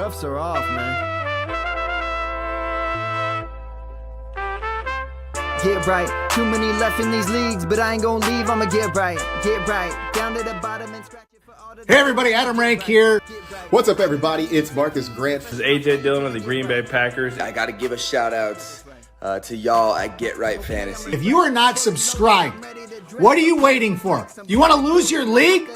cuffs are off, man. Get right. Too many left in these leagues, but I ain't gonna leave. I'ma get right. Get right. Down to the bottom and scratch it for all the... Hey everybody, Adam Rank here. What's up everybody? It's Marcus Grant. This is AJ Dillon of the Green Bay Packers. I got to give a shout out to y'all at Get Right Fantasy. If you are not subscribed, what are you waiting for? You want to lose your league?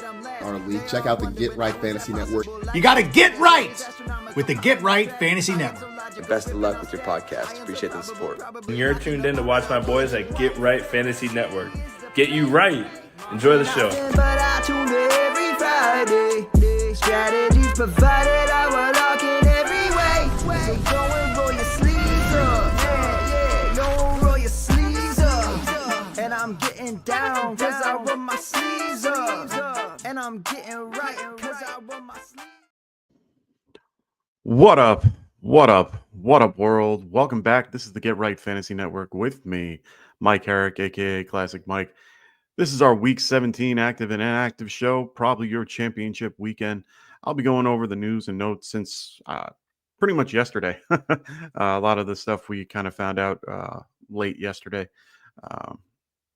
Check out the Get Right Fantasy Network. You got to get right with the Get Right Fantasy Network. Best of luck with your podcast. Appreciate the support. And you're tuned in to watch my boys at Get Right Fantasy Network. Get you right. Enjoy the show. But I tune in every Friday. Strategies provided, I will lock in every way. So go and roll your sleeves up. Yeah, go roll your sleeves up. And I'm getting down, cause I roll my sleeves up. And I'm getting right, cause I roll my sleeves. What up? What up? What up, world? Welcome back. This is the Get Right Fantasy Network with me, Mike Herrick, aka Classic Mike. This is our Week 17 active and inactive show, probably your championship weekend. I'll be going over the news and notes since pretty much yesterday. A lot of the stuff we kind of found out late yesterday.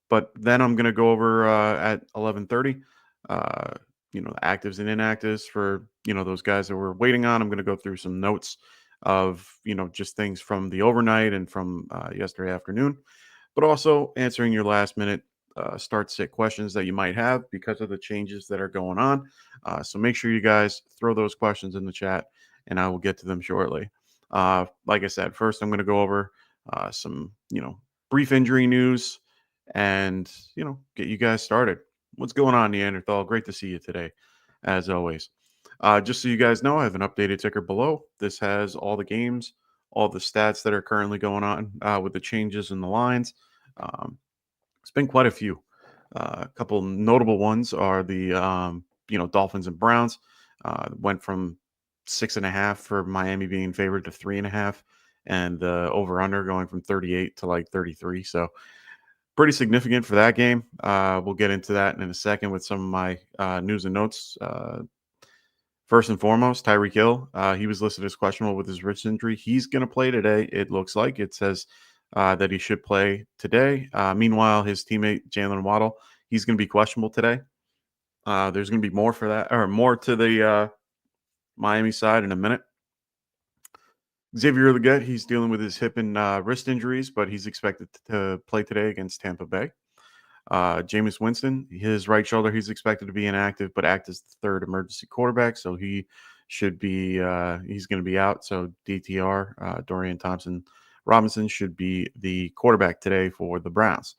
But then I'm going to go over at 11:30, the actives and inactives for, those guys that we're waiting on. I'm going to go through some notes of, just things from the overnight and from yesterday afternoon, but also answering your last minute start sit questions that you might have because of the changes that are going on. So make sure you guys throw those questions in the chat and I will get to them shortly. Like I said, first I'm going to go over some, brief injury news and, get you guys started. What's going on, Neanderthal? Great to see you today, as always. Just so you guys know, I have an updated ticker below. This has all the games, all the stats that are currently going on with the changes in the lines. It's been quite a few. A couple notable ones are the, Dolphins and Browns. Went from 6.5 for Miami being favored to 3.5, and the over-under going from 38 to like 33. So pretty significant for that game. We'll get into that in a second with some of my news and notes. First and foremost, Tyreek Hill. He was listed as questionable with his wrist injury. He's going to play today. It looks like it says that he should play today. Meanwhile, his teammate Jalen Waddle, he's going to be questionable today. There's going to be more for that, or more to the Miami side in a minute. Xavier Legette, he's dealing with his hip and wrist injuries, but he's expected to play today against Tampa Bay. Jameis Winston, his right shoulder, he's expected to be inactive, but act as the third emergency quarterback, so he should be he's going to be out. So DTR, Dorian Thompson-Robinson, should be the quarterback today for the Browns.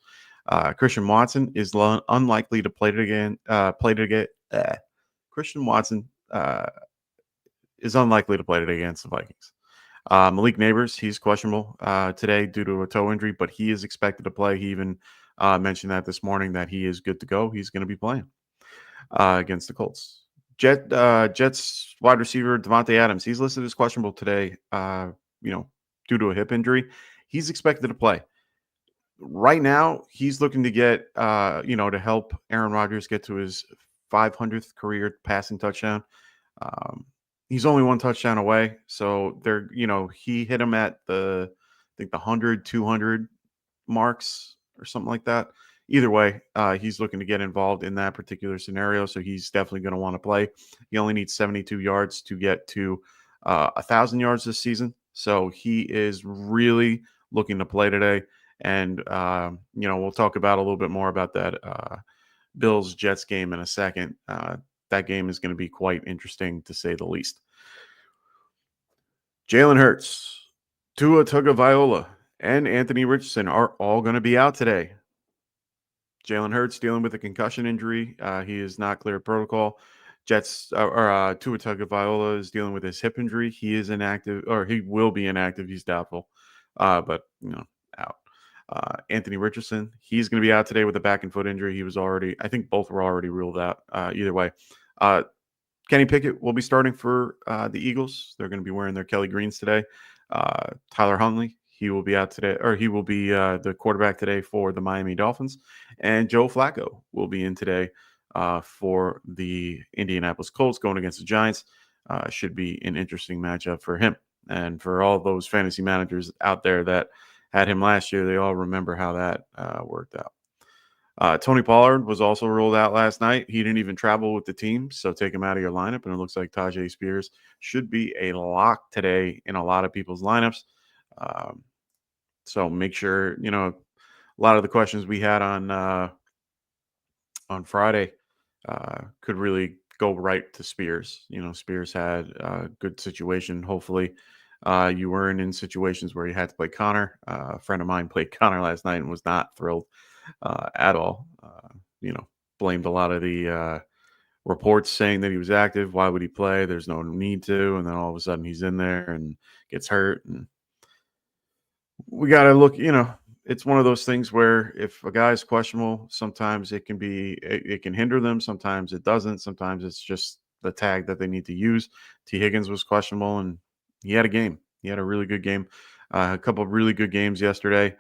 Christian Watson is unlikely to play again. Christian Watson is unlikely to play today against the Vikings. Malik Neighbors, he's questionable today due to a toe injury, but he is expected to play. He even mentioned that this morning that he is good to go. He's going to be playing against the Colts. Jets wide receiver Devontae Adams, he's listed as questionable today, due to a hip injury. He's expected to play. Right now, he's looking to get, to help Aaron Rodgers get to his 500th career passing touchdown. He's only one touchdown away. So he hit him at the 100, 200 marks or something like that. Either way, he's looking to get involved in that particular scenario. So he's definitely going to want to play. He only needs 72 yards to get to 1,000 yards this season. So he is really looking to play today. And, we'll talk about a little bit more about that Bills-Jets game in a second. That game is going to be quite interesting, to say the least. Jalen Hurts, Tua Tagovailoa, and Anthony Richardson are all going to be out today. Jalen Hurts dealing with a concussion injury. He is not clear of protocol. Tua Tagovailoa is dealing with his hip injury. He is inactive, or he will be inactive. He's doubtful, but out. Anthony Richardson, he's going to be out today with a back and foot injury. He was I think both were already ruled out. Either way, Kenny Pickett will be starting for the Eagles. They're going to be wearing their Kelly Greens today. Tyler Huntley, he will be out today, or he will be the quarterback today for the Miami Dolphins. And Joe Flacco will be in today for the Indianapolis Colts going against the Giants. should be an interesting matchup for him. And for all those fantasy managers out there that had him last year, they all remember how that worked out. Tony Pollard was also rolled out last night. He didn't even travel with the team, so take him out of your lineup. And it looks like Tajay Spears should be a lock today in a lot of people's lineups. So make sure, a lot of the questions we had on Friday could really go right to Spears. Spears had a good situation. Hopefully, you weren't in situations where you had to play Connor. A friend of mine played Connor last night and was not thrilled at all. Blamed a lot of the reports saying that he was active. Why would he play? There's no need to. And then all of a sudden he's in there and gets hurt. And we got to look, it's one of those things where if a guy's questionable, sometimes it can hinder them. Sometimes it doesn't. Sometimes it's just the tag that they need to use. T. Higgins was questionable and he had a game. He had a really good game. A couple of really good games yesterday.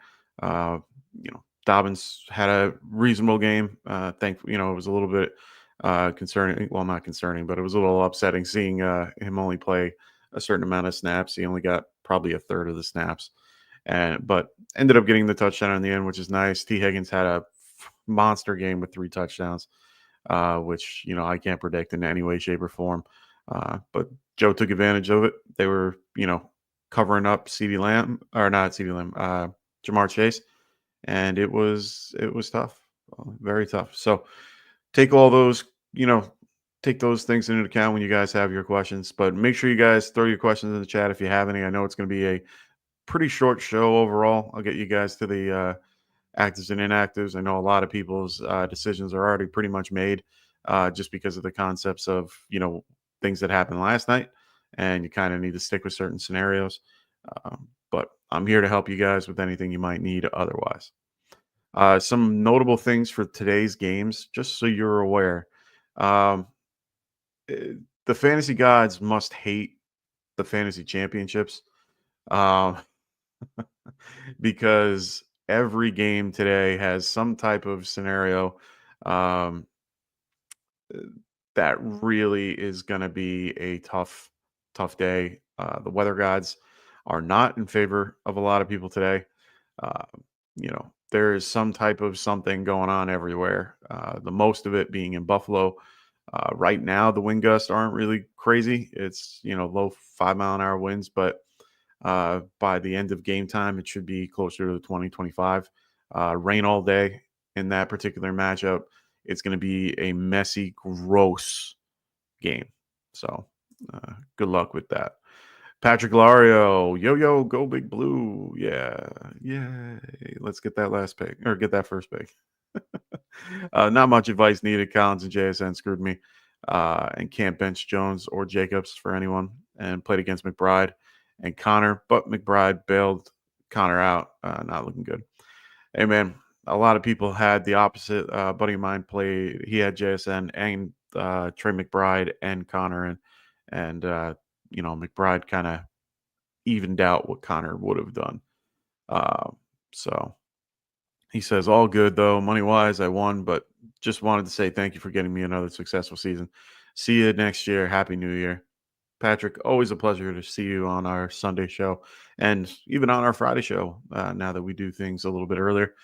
Dobbins had a reasonable game. It was a little bit concerning. Well, not concerning, but it was a little upsetting seeing him only play a certain amount of snaps. He only got probably a third of the snaps, but ended up getting the touchdown in the end, which is nice. T. Higgins had a monster game with 3 touchdowns, which I can't predict in any way, shape, or form. But Joe took advantage of it. They were covering up Jamar Chase. And it was tough, very tough. So take all those, take those things into account when you guys have your questions. But make sure you guys throw your questions in the chat if you have any. I know it's going to be a pretty short show overall. I'll get you guys to the actives and inactives. I know a lot of people's decisions are already pretty much made just because of the concepts of, things that happened last night. And you kind of need to stick with certain scenarios. But I'm here to help you guys with anything you might need otherwise. Some notable things for today's games, just so you're aware. The fantasy gods must hate the fantasy championships because every game today has some type of scenario that really is going to be a tough day. The weather gods are not in favor of a lot of people today. There is some type of something going on everywhere. The most of it being in Buffalo. Right now, the wind gusts aren't really crazy. It's, low 5-mile-an-hour winds, but by the end of game time, it should be closer to the 20-25. Rain all day in that particular matchup. It's going to be a messy, gross game. So good luck with that. Patrick Lario, yo, go Big Blue. Yeah. Let's get that last pick or get that first pick. Not much advice needed. Collins and JSN screwed me and can't bench Jones or Jacobs for anyone and played against McBride and Connor, but McBride bailed Connor out. Not looking good. Hey, man, a lot of people had the opposite. Buddy of mine played. He had JSN and Trey McBride and Connor and McBride kind of evened out what Connor would have done. So he says, all good, though. Money-wise, I won, but just wanted to say thank you for getting me another successful season. See you next year. Happy New Year. Patrick, always a pleasure to see you on our Sunday show and even on our Friday show now that we do things a little bit earlier.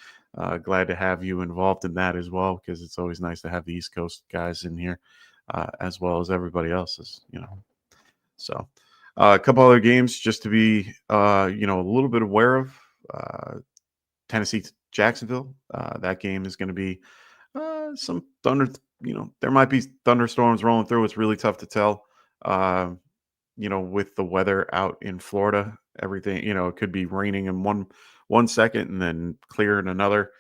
Glad to have you involved in that as well because it's always nice to have the East Coast guys in here as well as everybody else's, So a couple other games just to be, a little bit aware of. Tennessee, Jacksonville. That game is going to be some thunder. There might be thunderstorms rolling through. It's really tough to tell. With the weather out in Florida, everything. It could be raining in one second and then clear in another.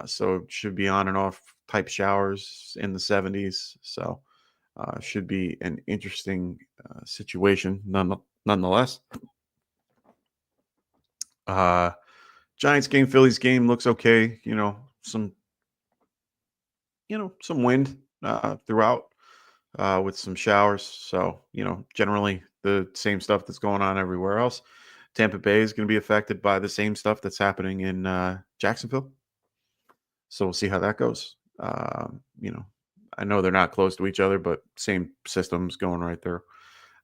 So it should be on and off type showers in the 70s. So should be an interesting situation nonetheless. Giants game, Phillies game looks okay. Some wind throughout with some showers. So, generally the same stuff that's going on everywhere else. Tampa Bay is going to be affected by the same stuff that's happening in Jacksonville. So we'll see how that goes. I know they're not close to each other, but same systems going right there.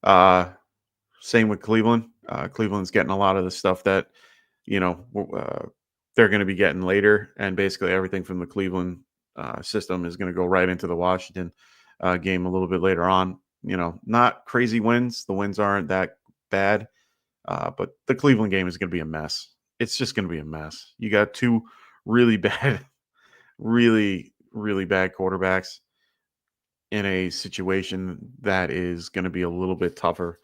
Same with Cleveland. Cleveland's getting a lot of the stuff that, they're going to be getting later. And basically everything from the Cleveland system is going to go right into the Washington game a little bit later on. Not crazy wins. The wins aren't that bad. But the Cleveland game is going to be a mess. It's just going to be a mess. You got two really bad, really, really bad quarterbacks in a situation that is going to be a little bit tougher.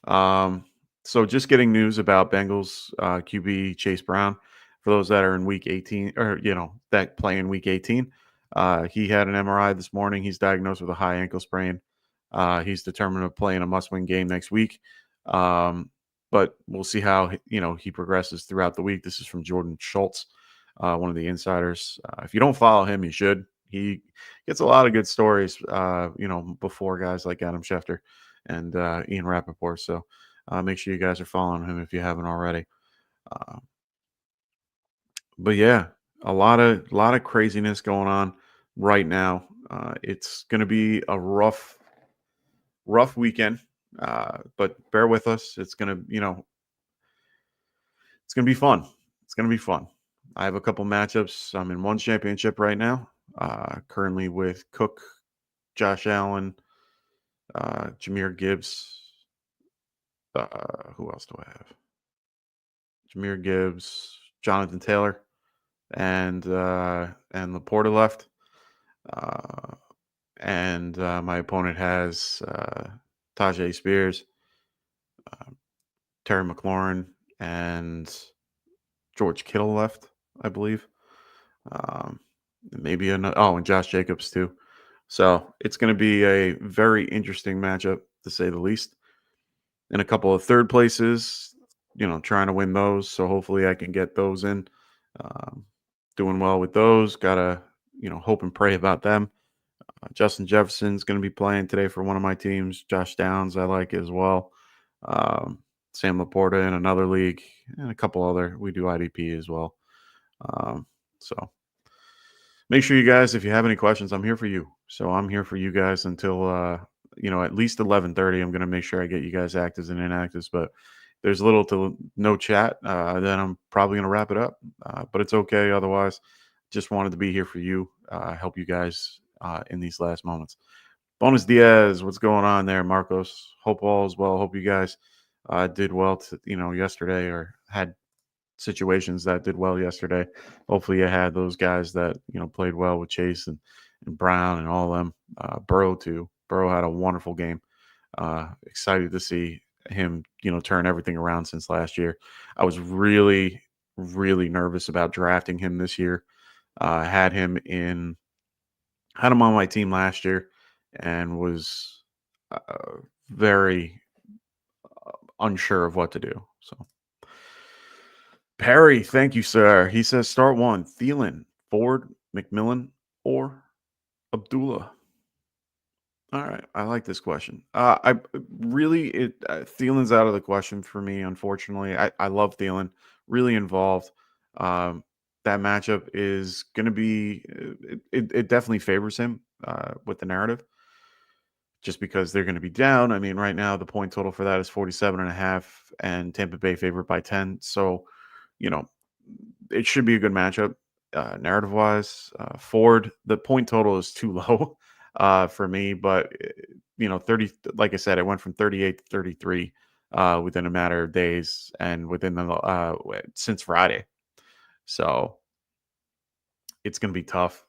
So just getting news about Bengals QB Chase Brown. For those that are in week 18 or, that play in week 18, he had an MRI this morning. He's diagnosed with a high ankle sprain. He's determined to play in a must-win game next week. But we'll see how, he progresses throughout the week. This is from Jordan Schultz, one of the insiders. If you don't follow him, you should. He gets a lot of good stories, before guys like Adam Schefter and Ian Rappaport. So make sure you guys are following him if you haven't already. But yeah, a lot of craziness going on right now. It's going to be a rough weekend, but bear with us. It's going to, it's going to be fun. It's going to be fun. I have a couple matchups. I'm in one championship right now, currently with Cook, Josh Allen, Jahmyr Gibbs. Who else do I have? Jahmyr Gibbs, Jonathan Taylor, and Laporta left. And my opponent has Tajay Spears, Terry McLaurin, and George Kittle left, I believe. Maybe another. Oh, and Josh Jacobs too. So it's going to be a very interesting matchup, to say the least. In a couple of third places, trying to win those. So hopefully I can get those in. Doing well with those. Gotta, hope and pray about them. Justin Jefferson's going to be playing today for one of my teams. Josh Downs, I like as well. Sam Laporta in another league, and a couple other. We do IDP as well. So make sure you guys, if you have any questions, I'm here for you. So I'm here for you guys until at least 11:30. I'm going to make sure I get you guys actives and inactives. But there's little to no chat. Then I'm probably going to wrap it up. But it's okay. Otherwise, just wanted to be here for you. Help you guys in these last moments. Bonus Diaz, what's going on there, Marcos? Hope all is well. Hope you guys did well yesterday, or had situations that did well yesterday. Hopefully you had those guys that played well with Chase and Brown and all of them. Burrow too. Burrow had a wonderful game. Excited to see him turn everything around since last year. I was really, really nervous about drafting him this year. Had him on my team last year and was very unsure of what to do. So Perry, thank you, sir. He says start one: Thielen, Ford, McMillan, or Abdullah. All right, I like this question. Thielen's out of the question for me, unfortunately. I love Thielen, really involved. That matchup is going to be it definitely favors him with the narrative, just because they're going to be down. I mean, right now the point total for that is 47.5, and Tampa Bay favored by 10. So, it should be a good matchup. Narrative wise, Ford, the point total is too low for me, but 30, like I said, it went from 38 to 33 within a matter of days, and within since Friday. So it's going to be tough.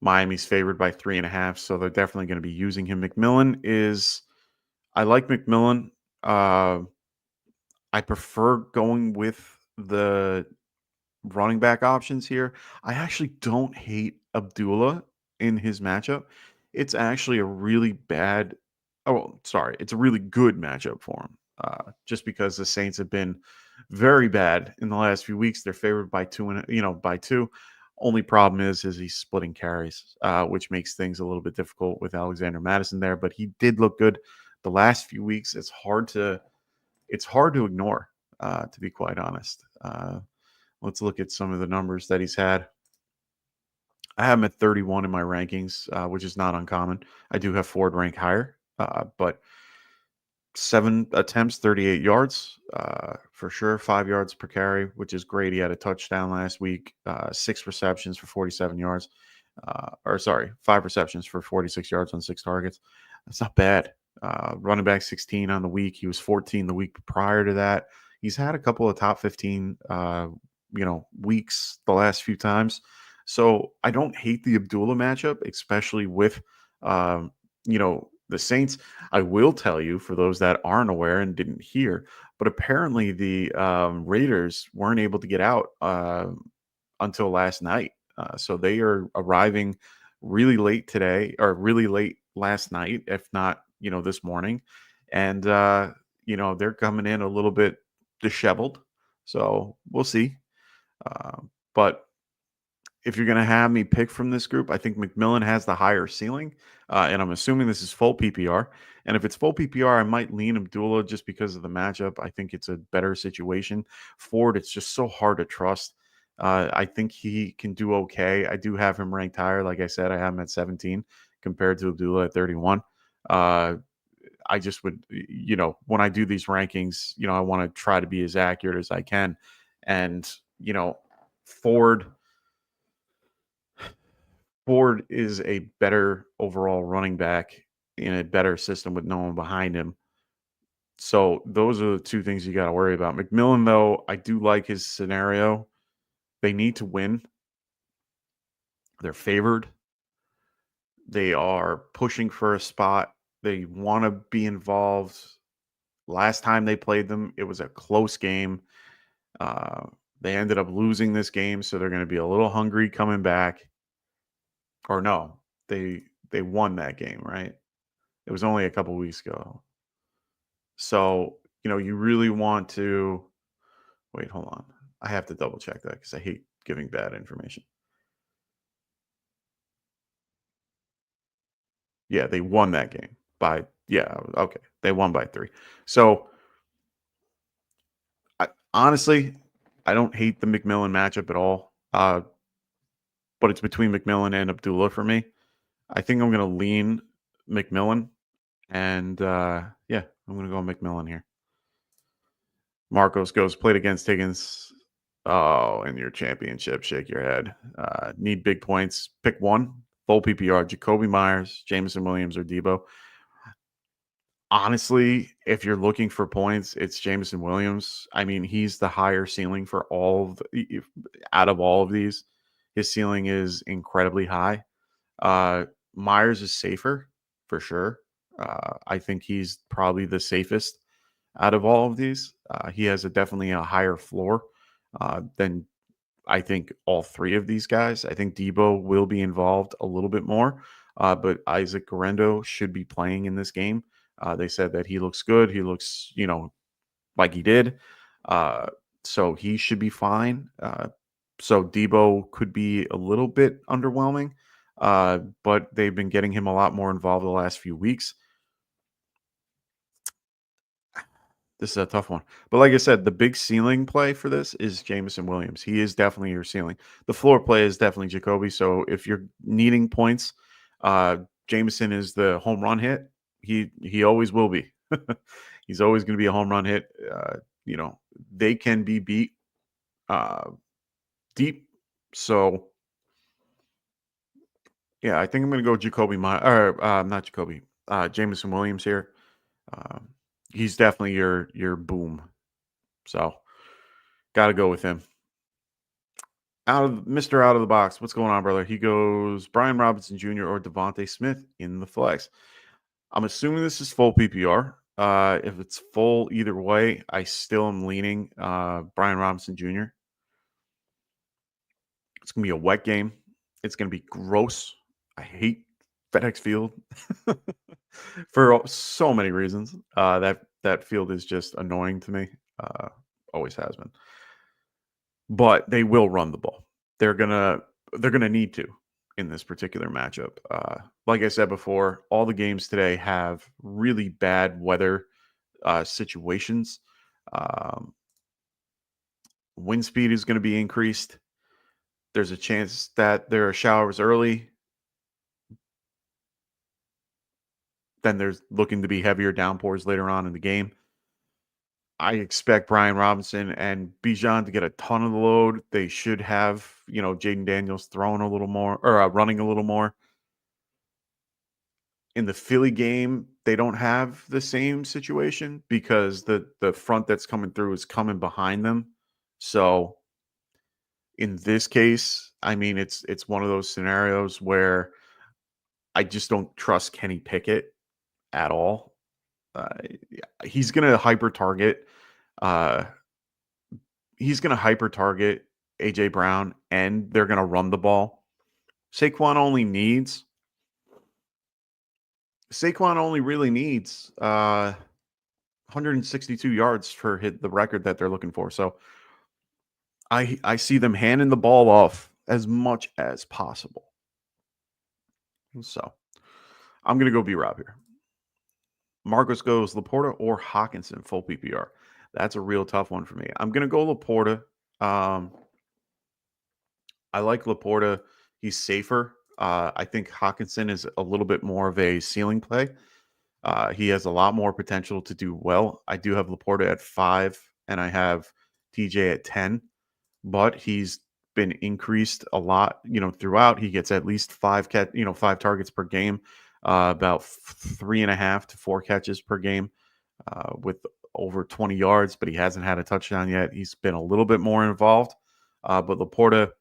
Miami's favored by 3.5, so they're definitely going to be using him. I like McMillan. I prefer going with the running back options here. I actually don't hate Abdullah in his matchup. It's actually a really it's a really good matchup for him. Just because the Saints have been very bad in the last few weeks. They're favored by by 2. Only problem is he's splitting carries, which makes things a little bit difficult with Alexander Madison there. But he did look good the last few weeks. It's hard to ignore, to be quite honest. Let's look at some of the numbers that he's had. I have him at 31 in my rankings, which is not uncommon. I do have Ford rank higher, but 7 attempts, 38 yards, for sure. 5 yards per carry, which is great. He had a touchdown last week. 6 receptions for 47 yards. 5 receptions for 46 yards on 6 targets. That's not bad. Running back 16 on the week. He was 14 the week prior to that. He's had a couple of top 15, weeks the last few times. So I don't hate the Abdullah matchup, especially with, the Saints. I will tell you, for those that aren't aware and didn't hear, but apparently the Raiders weren't able to get out until last night. So they are arriving really late today, or really late last night, if not, this morning. And, they're coming in a little bit disheveled. So we'll see. But if you're going to have me pick from this group, I think McMillan has the higher ceiling. And I'm assuming this is full PPR. And if it's full PPR, I might lean Abdullah just because of the matchup. I think it's a better situation. Ford, it's just so hard to trust. I think he can do okay. I do have him ranked higher. Like I said, I have him at 17 compared to Abdullah at 31. I just would, when I do these rankings, I want to try to be as accurate as I can. And, Ford is a better overall running back in a better system with no one behind him. So those are the two things you got to worry about. McMillan, though, I do like his scenario. They need to win. They're favored. They are pushing for a spot. They want to be involved. Last time they played them, it was a close game. They ended up losing this game, so they're going to be a little hungry coming back. Or no, they won that game, right? It was only a couple weeks ago. So, you really want to wait, hold on. I have to double check that because I hate giving bad information. Yeah, they won that game okay. They won by 3. So, honestly, I don't hate the McMillan matchup at all. But it's between McMillan and Abdullah for me. I think I'm going to lean McMillan. And, I'm going to go McMillan here. Marcos goes, played against Higgins. Oh, in your championship, shake your head. Need big points. Pick one. Full PPR. Jacoby Myers, Jameson Williams, or Debo. Honestly, if you're looking for points, it's Jameson Williams. I mean, he's the higher ceiling for out of all of these. His ceiling is incredibly high. Myers is safer for sure. I think he's probably the safest out of all of these. He has definitely a higher floor than I think all 3 of these guys. I think Debo will be involved a little bit more, but Isaac Guerrero should be playing in this game. They said that he looks good. He looks, like he did. So he should be fine. So Debo could be a little bit underwhelming, but they've been getting him a lot more involved the last few weeks. This is a tough one. But like I said, the big ceiling play for this is Jameson Williams. He is definitely your ceiling. The floor play is definitely Jacoby. So if you're needing points, Jameson is the home run hit. He always will be. He's always going to be a home run hit. They can be beat deep. So yeah, I think I'm going to go Jameson Williams here. He's definitely your boom. So got to go with him. Mr. Out of the Box. What's going on, brother? He goes Brian Robinson Jr. or Devontae Smith in the flex. I'm assuming this is full PPR. If it's full either way, I still am leaning Brian Robinson Jr. It's going to be a wet game. It's going to be gross. I hate FedEx Field for so many reasons. That field is just annoying to me. Always has been. But they will run the ball. They're gonna need to in this particular matchup. Like I said before, all the games today have really bad weather situations. Wind speed is going to be increased. There's a chance that there are showers early. then there's looking to be heavier downpours later on in the game. I expect Brian Robinson and Bijan to get a ton of the load. They should have, Jaden Daniels throwing a little more or running a little more. In the Philly game, they don't have the same situation because the front that's coming through is coming behind them. So in this case, I mean, it's one of those scenarios where I just don't trust Kenny Pickett at all. He's going to hyper target. He's going to hyper target AJ Brown, and they're going to run the ball. Saquon only really needs 162 yards for hit the record that they're looking for. So I see them handing the ball off as much as possible. So I'm going to go B-Rob here. Marcos goes Laporta or Hawkinson full PPR. That's a real tough one for me. I'm going to go Laporta. I like Laporta. He's safer. I think Hawkinson is a little bit more of a ceiling play. He has a lot more potential to do well. I do have Laporta at 5, and I have TJ at 10, but he's been increased a lot, throughout. He gets at least 5 targets per game, about 3.5 to 4 catches per game, with over 20 yards, but he hasn't had a touchdown yet. He's been a little bit more involved, but Laporta,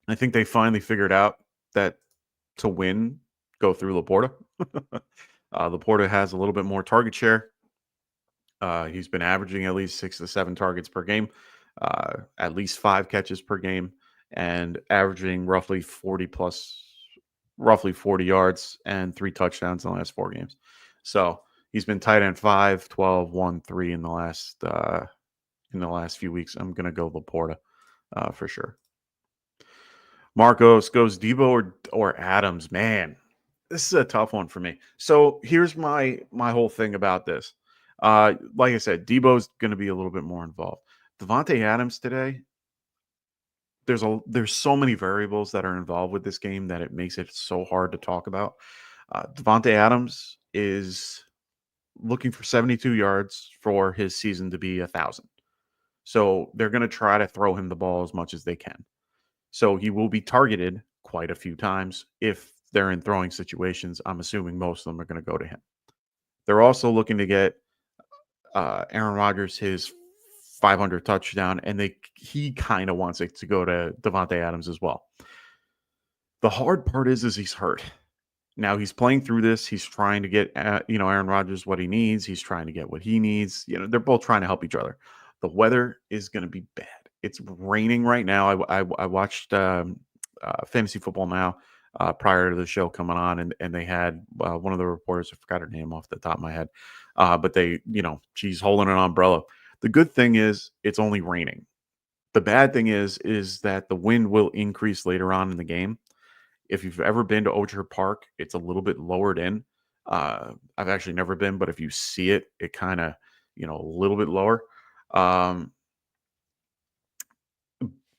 I think they finally figured out that to win, go through Laporta. Laporta has a little bit more target share. He's been averaging at least 6 to 7 targets per game, at least 5 catches per game, and averaging roughly 40 yards and 3 touchdowns in the last 4 games. So he's been tight end 5, 12, 1, 3 in the last few weeks. I'm going to go Laporta for sure. Marcos goes Debo or Adams. Man, this is a tough one for me. So here's my whole thing about this. Like I said, Debo's going to be a little bit more involved. Devontae Adams today, there's so many variables that are involved with this game that it makes it so hard to talk about. Devontae Adams is looking for 72 yards for his season to be 1,000. So they're going to try to throw him the ball as much as they can. So he will be targeted quite a few times if they're in throwing situations. I'm assuming most of them are going to go to him. They're also looking to get Aaron Rodgers his 500 touchdown, and he kind of wants it to go to Devontae Adams as well. The hard part is he's hurt. Now he's playing through this. He's trying to get Aaron Rodgers what he needs. He's trying to get what he needs. They're both trying to help each other. The weather is going to be bad. It's raining right now. I watched Fantasy Football Now prior to the show coming on, and they had one of the reporters, I forgot her name off the top of my head, but she's holding an umbrella. The good thing is it's only raining. The bad thing is that the wind will increase later on in the game. If you've ever been to Orchard Park, it's a little bit lowered in. I've actually never been, but if you see it, it kind of, a little bit lower.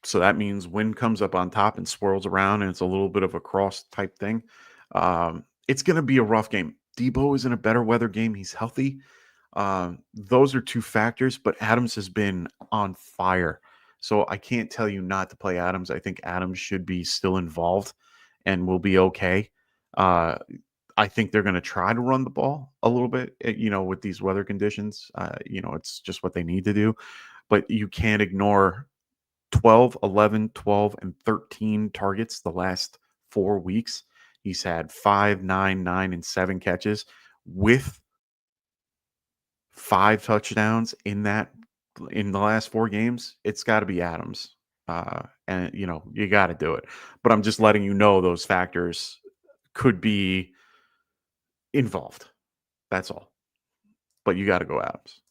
So that means wind comes up on top and swirls around, and it's a little bit of a cross type thing. It's going to be a rough game. Debo is in a better weather game. He's healthy. Those are 2 factors, but Adams has been on fire. So I can't tell you not to play Adams. I think Adams should be still involved and will be okay. I think they're going to try to run the ball a little bit, with these weather conditions. It's just what they need to do. But you can't ignore 12, 11, 12, and 13 targets the last 4 weeks. He's had 5, 9, 9, and 7 catches with 5 touchdowns in the last 4 games. It's got to be Adams. And you got to do it. But I'm just letting you know those factors could be involved. That's all. But you got to go Adams.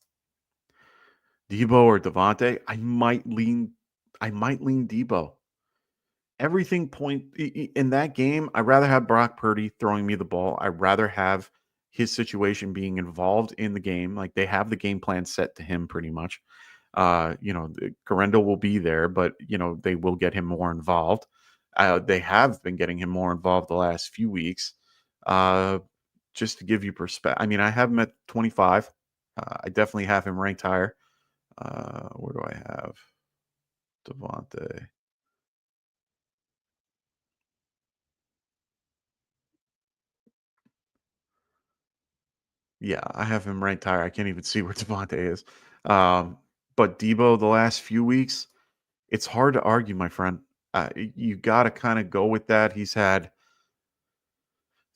Debo or Devontae? I might lean Debo. Everything in that game, I'd rather have Brock Purdy throwing me the ball. I'd rather have his situation being involved in the game. Like, they have the game plan set to him pretty much. Correndo will be there, but they will get him more involved. They have been getting him more involved the last few weeks. just to give you perspective, I mean, I have him at 25. I definitely have him ranked higher. Where do I have Devontae? Yeah, I have him ranked higher. I can't even see where Devontae is. But Debo, the last few weeks, it's hard to argue, my friend. You got to kind of go with that. He's had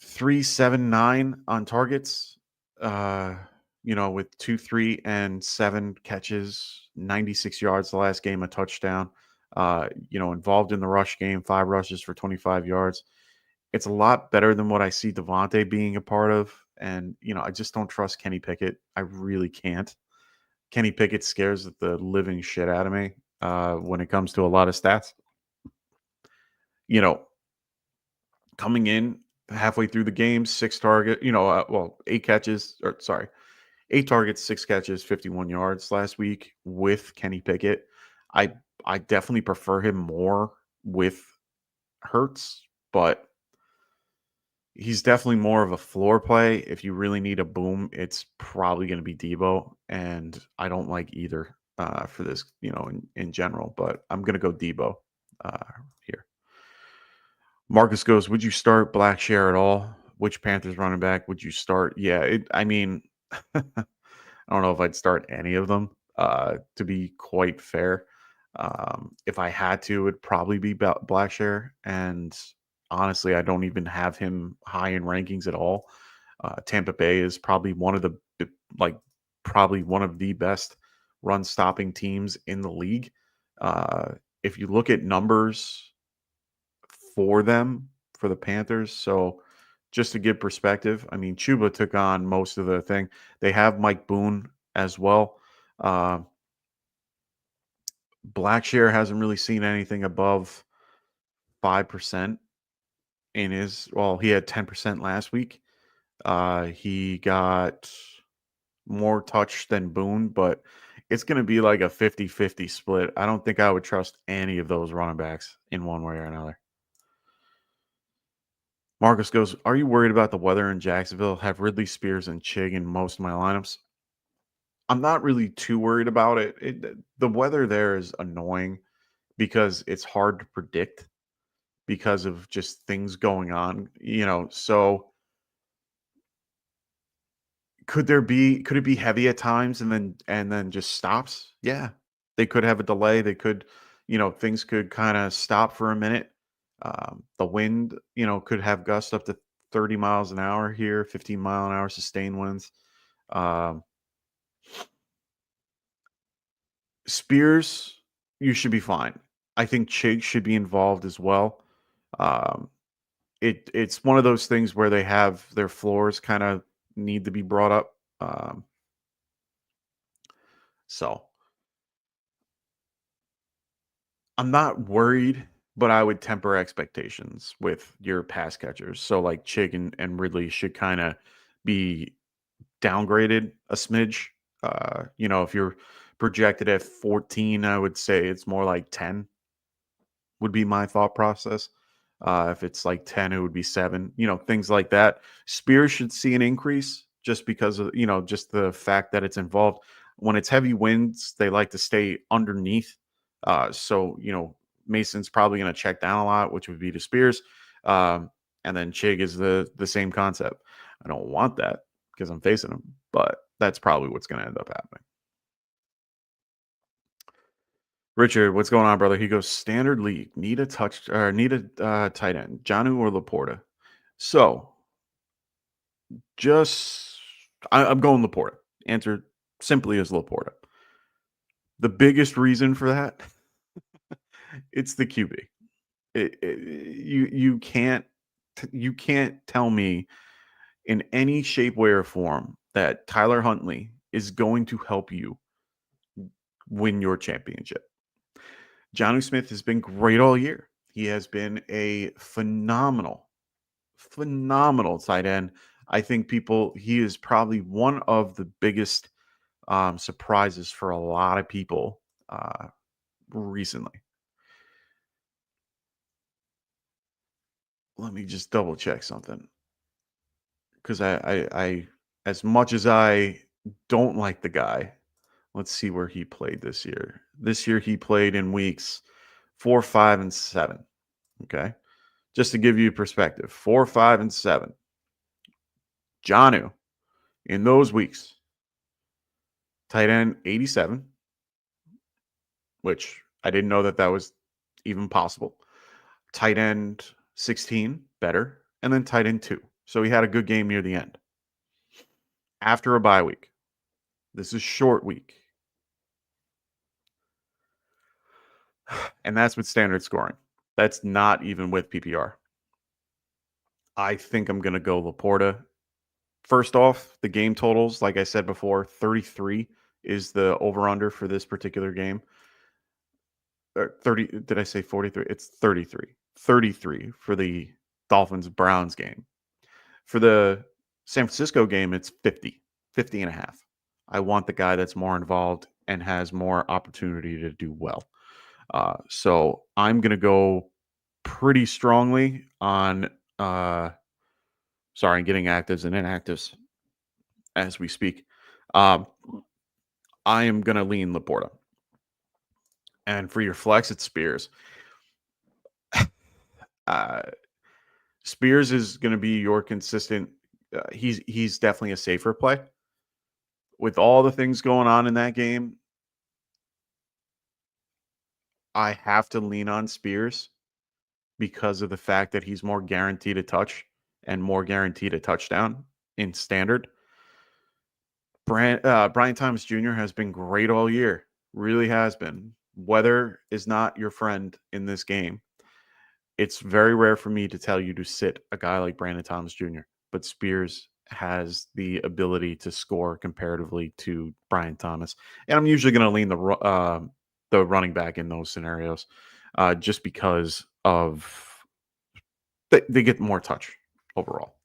379 on targets, uh, with 2, 3, and 7 catches, 96 yards the last game, a touchdown. Involved in the rush game, 5 rushes for 25 yards. It's a lot better than what I see Devontae being a part of. And, I just don't trust Kenny Pickett. I really can't. Kenny Pickett scares the living shit out of me when it comes to a lot of stats. Coming in halfway through the game, 8 catches, 8 targets, 6 catches, 51 yards last week with Kenny Pickett. I definitely prefer him more with Hurts, but he's definitely more of a floor play. If you really need a boom, it's probably going to be Debo, and I don't like either for this, in general. But I'm going to go Debo here. Marcus goes, would you start Blackshear at all? Which Panthers running back would you start? Yeah, I mean, I don't know if I'd start any of them, to be quite fair. If I had to, it'd probably be Blackshear. And honestly, I don't even have him high in rankings at all. Tampa Bay is probably probably one of the best run stopping teams in the league. If you look at numbers for the Panthers. So just to give perspective, I mean, Chuba took on most of the thing. They have Mike Boone as well. Blackshear hasn't really seen anything above 5% in his, he had 10% last week. He got more touch than Boone, but it's going to be like a 50-50 split. I don't think I would trust any of those running backs in one way or another. Marcus goes, are you worried about the weather in Jacksonville? Have Ridley, Spears, and Chig in most of my lineups? I'm not really too worried about it. The weather there is annoying because it's hard to predict because of just things going on, so could it be heavy at times and then just stops? Yeah. They could have a delay. They could, things could kind of stop for a minute. The wind, could have gusts up to 30 miles an hour here, 15-mile-an-hour sustained winds. Spears, you should be fine. I think Chig should be involved as well. It's one of those things where they have their floors kind of need to be brought up. So I'm not worried, but I would temper expectations with your pass catchers. So like Chig and Ridley should kind of be downgraded a smidge. If you're projected at 14, I would say it's more like 10 would be my thought process. If it's like 10, it would be 7, things like that. Spears should see an increase just because of, just the fact that it's involved. When it's heavy winds, they like to stay underneath. So, Mason's probably going to check down a lot, which would be to Spears. And then Chig is the same concept. I don't want that because I'm facing him, but that's probably what's going to end up happening. Richard, what's going on, brother? He goes, standard league, need a tight end, Jonnu or Laporta. So, I'm going Laporta. Answer simply as Laporta. The biggest reason for that, it's the QB. You can't tell me in any shape, way, or form that Tyler Huntley is going to help you win your championship. Jonnu Smith has been great all year. He has been a phenomenal tight end. I think he is probably one of the biggest surprises for a lot of people recently. Let me just double check something. because I, as much as I don't like the guy, let's see where he played this year. This year he played in weeks 4, 5, and 7. Okay. Just to give you perspective, 4, 5, and 7. Jonnu, in those weeks, tight end 87, which I didn't know that was even possible. Tight end 16, better. And then tight end 2. So he had a good game near the end. After a bye week, this is short week. And that's with standard scoring. That's not even with PPR. I think I'm going to go Laporta. First off, the game totals, like I said before, 33 is the over-under for this particular game. 30, did I say 43? It's 33. 33 for the Dolphins-Browns game. For the San Francisco game, it's 50 and a half. I want the guy that's more involved and has more opportunity to do well. So I'm going to go pretty strongly on, getting actives and inactives as we speak. I am going to lean Laporta. And for your flex, it's Spears. Spears is going to be your consistent. He's definitely a safer play. With all the things going on in that game, I have to lean on Spears because of the fact that he's more guaranteed a touch and more guaranteed a touchdown in standard. Brian Thomas Jr. has been great all year. Really has been. Weather is not your friend in this game. It's very rare for me to tell you to sit a guy like Brandon Thomas Jr., but Spears has the ability to score comparatively to Brian Thomas. And I'm usually going to lean the running back in those scenarios just because of they get more touch overall.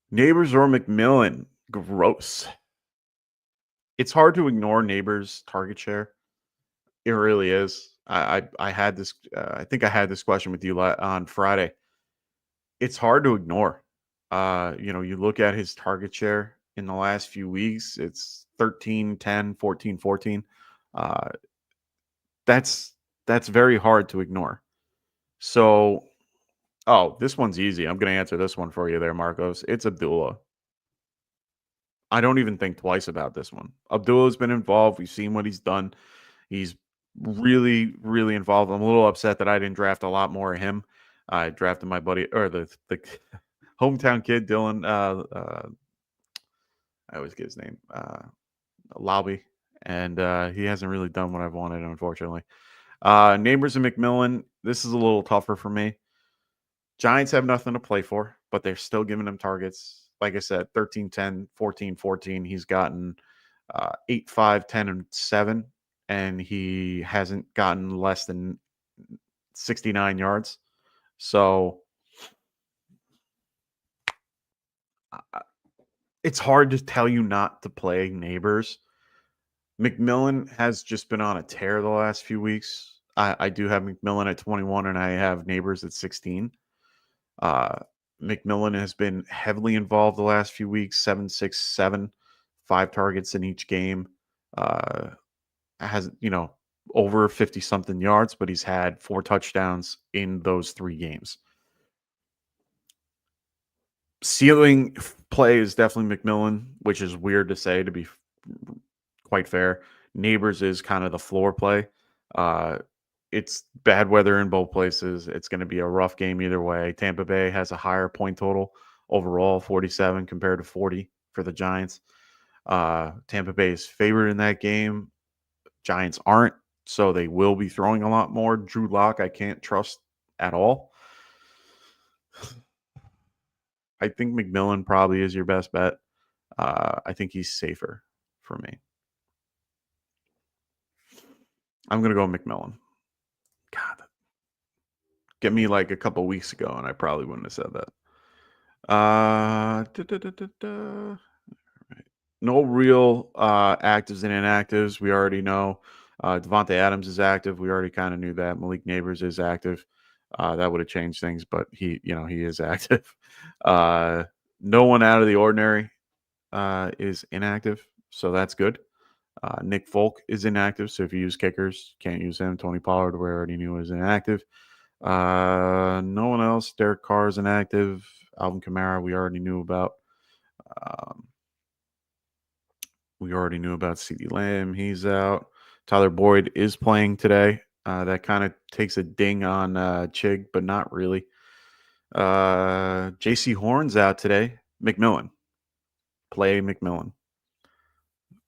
Neighbors or McMillan? Gross. It's hard to ignore Neighbors' target share. It really is. I had this. I think I had this question with you on Friday. It's hard to ignore. You look at his target share in the last few weeks. It's 13, 10, 14, 14. That's very hard to ignore. So, this one's easy. I'm going to answer this one for you there, Marcos. It's Abdullah. I don't even think twice about this one. Abdullah's been involved. We've seen what he's done. He's really, really involved. I'm a little upset that I didn't draft a lot more of him. I drafted my buddy, or the hometown kid, Dylan. I always get his name, Lobby, and he hasn't really done what I've wanted, unfortunately. Neighbors and McMillan, this is a little tougher for me. Giants have nothing to play for, but they're still giving him targets. Like I said, 13, 10, 14, 14. He's gotten 8, 5, 10, and 7, and he hasn't gotten less than 69 yards. So it's hard to tell you not to play Neighbors. McMillan has just been on a tear the last few weeks. I do have McMillan at 21, and I have Neighbors at 16. McMillan has been heavily involved the last few weeks, 7, 6, 7, 5 targets in each game. Has, over 50-something yards, but he's had 4 touchdowns in those 3 games. Ceiling play is definitely McMillan, which is weird to say, to be quite fair. Neighbors is kind of the floor play. It's bad weather in both places. It's going to be a rough game either way. Tampa Bay has a higher point total overall, 47 compared to 40 for the Giants. Tampa Bay is favored in that game. Giants aren't, so they will be throwing a lot more. Drew Lock, I can't trust at all. I think McMillan probably is your best bet. I think he's safer for me. I'm going to go McMillan. God, get me like a couple weeks ago, and I probably wouldn't have said that. No real actives and inactives. We already know. Devontae Adams is active. We already kind of knew that. Malik Neighbors is active. That would have changed things, but he is active. No one out of the ordinary is inactive, so that's good. Nick Folk is inactive, so if you use kickers, can't use him. Tony Pollard, we already knew was inactive. No one else. Derek Carr is inactive. Alvin Kamara, we already knew about. We already knew about CeeDee Lamb. He's out. Tyler Boyd is playing today. That kind of takes a ding on Chig, but not really. JC Horn's out today. McMillan. Play McMillan.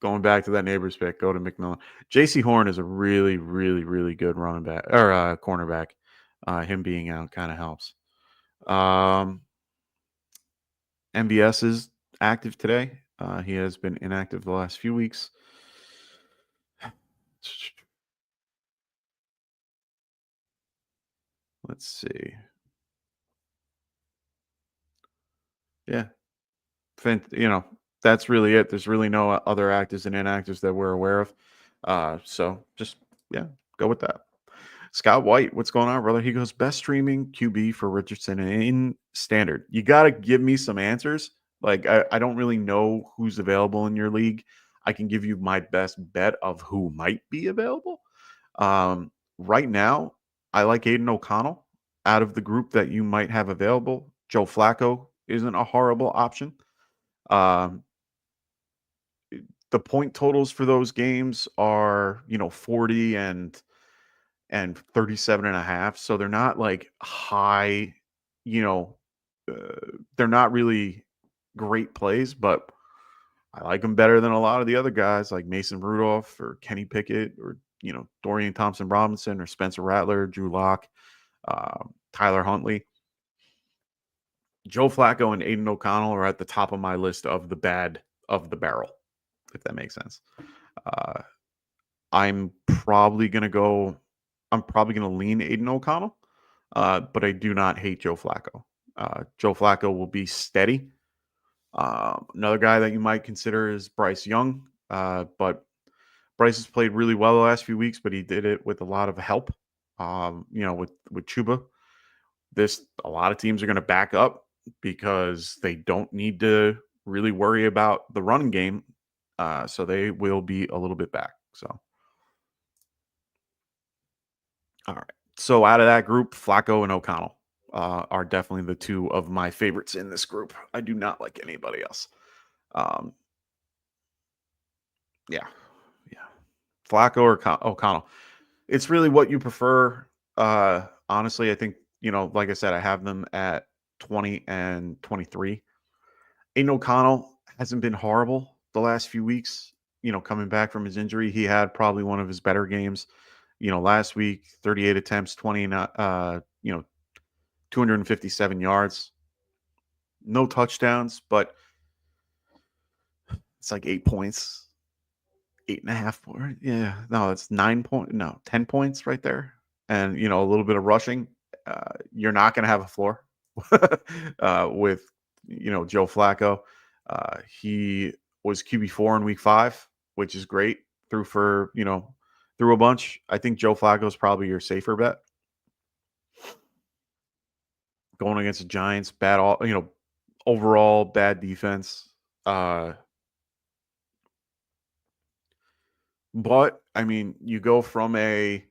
Going back to that neighbor's pick, go to McMillan. JC Horn is a really, really, really good running back or cornerback. Him being out kind of helps. MVS is active today. He has been inactive the last few weeks. Let's see. Yeah. That's really it. There's really no other actives and inactives that we're aware of. So just, go with that. Scott White, what's going on, brother? He goes, best streaming QB for Richardson in standard. You got to give me some answers. Like, I don't really know who's available in your league. I can give you my best bet of who might be available. Right now, I like Aiden O'Connell out of the group that you might have available. Joe Flacco isn't a horrible option. The point totals for those games are, 40 and 37.5. So they're not like high, they're not really great plays, but I like them better than a lot of the other guys like Mason Rudolph or Kenny Pickett or, Dorian Thompson-Robinson or Spencer Rattler, Drew Lock, Tyler Huntley. Joe Flacco and Aiden O'Connell are at the top of my list of the bad of the barrel, if that makes sense. I'm probably going to lean Aiden O'Connell, but I do not hate Joe Flacco. Joe Flacco will be steady. Another guy that you might consider is Bryce Young, but Bryce has played really well the last few weeks, but he did it with a lot of help. With Chuba. A lot of teams are going to back up because they don't need to really worry about the running game. So they will be a little bit back. So, all right. So out of that group, Flacco and O'Connell are definitely the two of my favorites in this group. I do not like anybody else. Yeah. Flacco or O'Connell. It's really what you prefer. Honestly, I think, like I said, I have them at 20 and 23. Aiden O'Connell hasn't been horrible the last few weeks. Coming back from his injury, he had probably one of his better games. Last week, 38 attempts, 257 yards. No touchdowns, but it's like 8 points. 8.5 points. Yeah, no, it's 10 points right there. And, a little bit of rushing. You're not going to have a floor with, Joe Flacco. He was QB4 in week 5, which is great. Threw a bunch. I think Joe Flacco is probably your safer bet. Going against the Giants, overall bad defense. But I mean, you go from a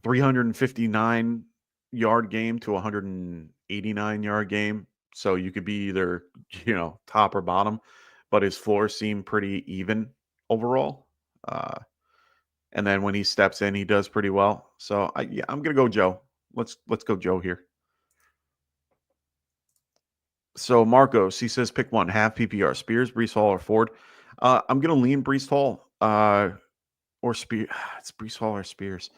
359 yard game to a 189 yard game. So you could be either, top or bottom, but his floor seemed pretty even overall. And then when he steps in, he does pretty well. So I'm going to go Joe. Let's go Joe here. So Marcos, he says pick one, half PPR, Spears, Breece Hall, or Ford. I'm going to lean Breece Hall or Spears. It's Breece Hall or Spears.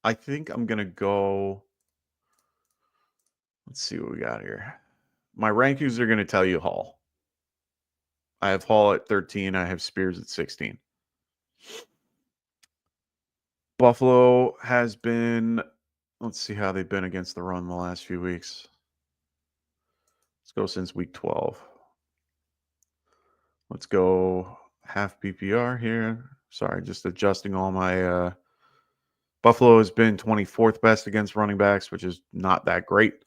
I think I'm going to go. Let's see what we got here. My rankings are going to tell you Hall. I have Hall at 13. I have Spears at 16. Buffalo has been, let's see how they've been against the run the last few weeks. Let's go since week 12. Let's go half PPR here. Sorry, just adjusting all my Buffalo has been 24th best against running backs, which is not that great.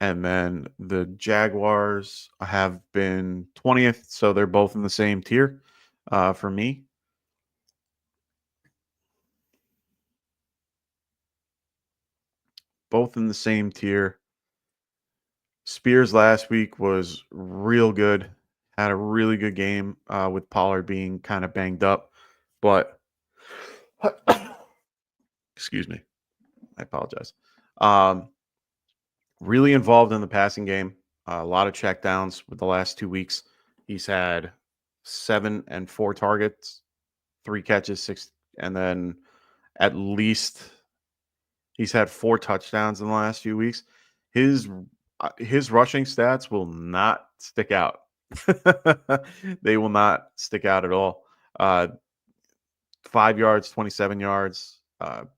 And then the Jaguars have been 20th, so they're both in the same tier for me. Both in the same tier. Spears last week was real good. Had a really good game with Pollard being kind of banged up. But, excuse me, I apologize. Really involved in the passing game. A lot of checkdowns with the last 2 weeks. He's had 7 and 4 targets, 3 catches, 6, and then at least he's had 4 touchdowns in the last few weeks. His rushing stats will not stick out. They will not stick out at all. 5 yards, 27 yards,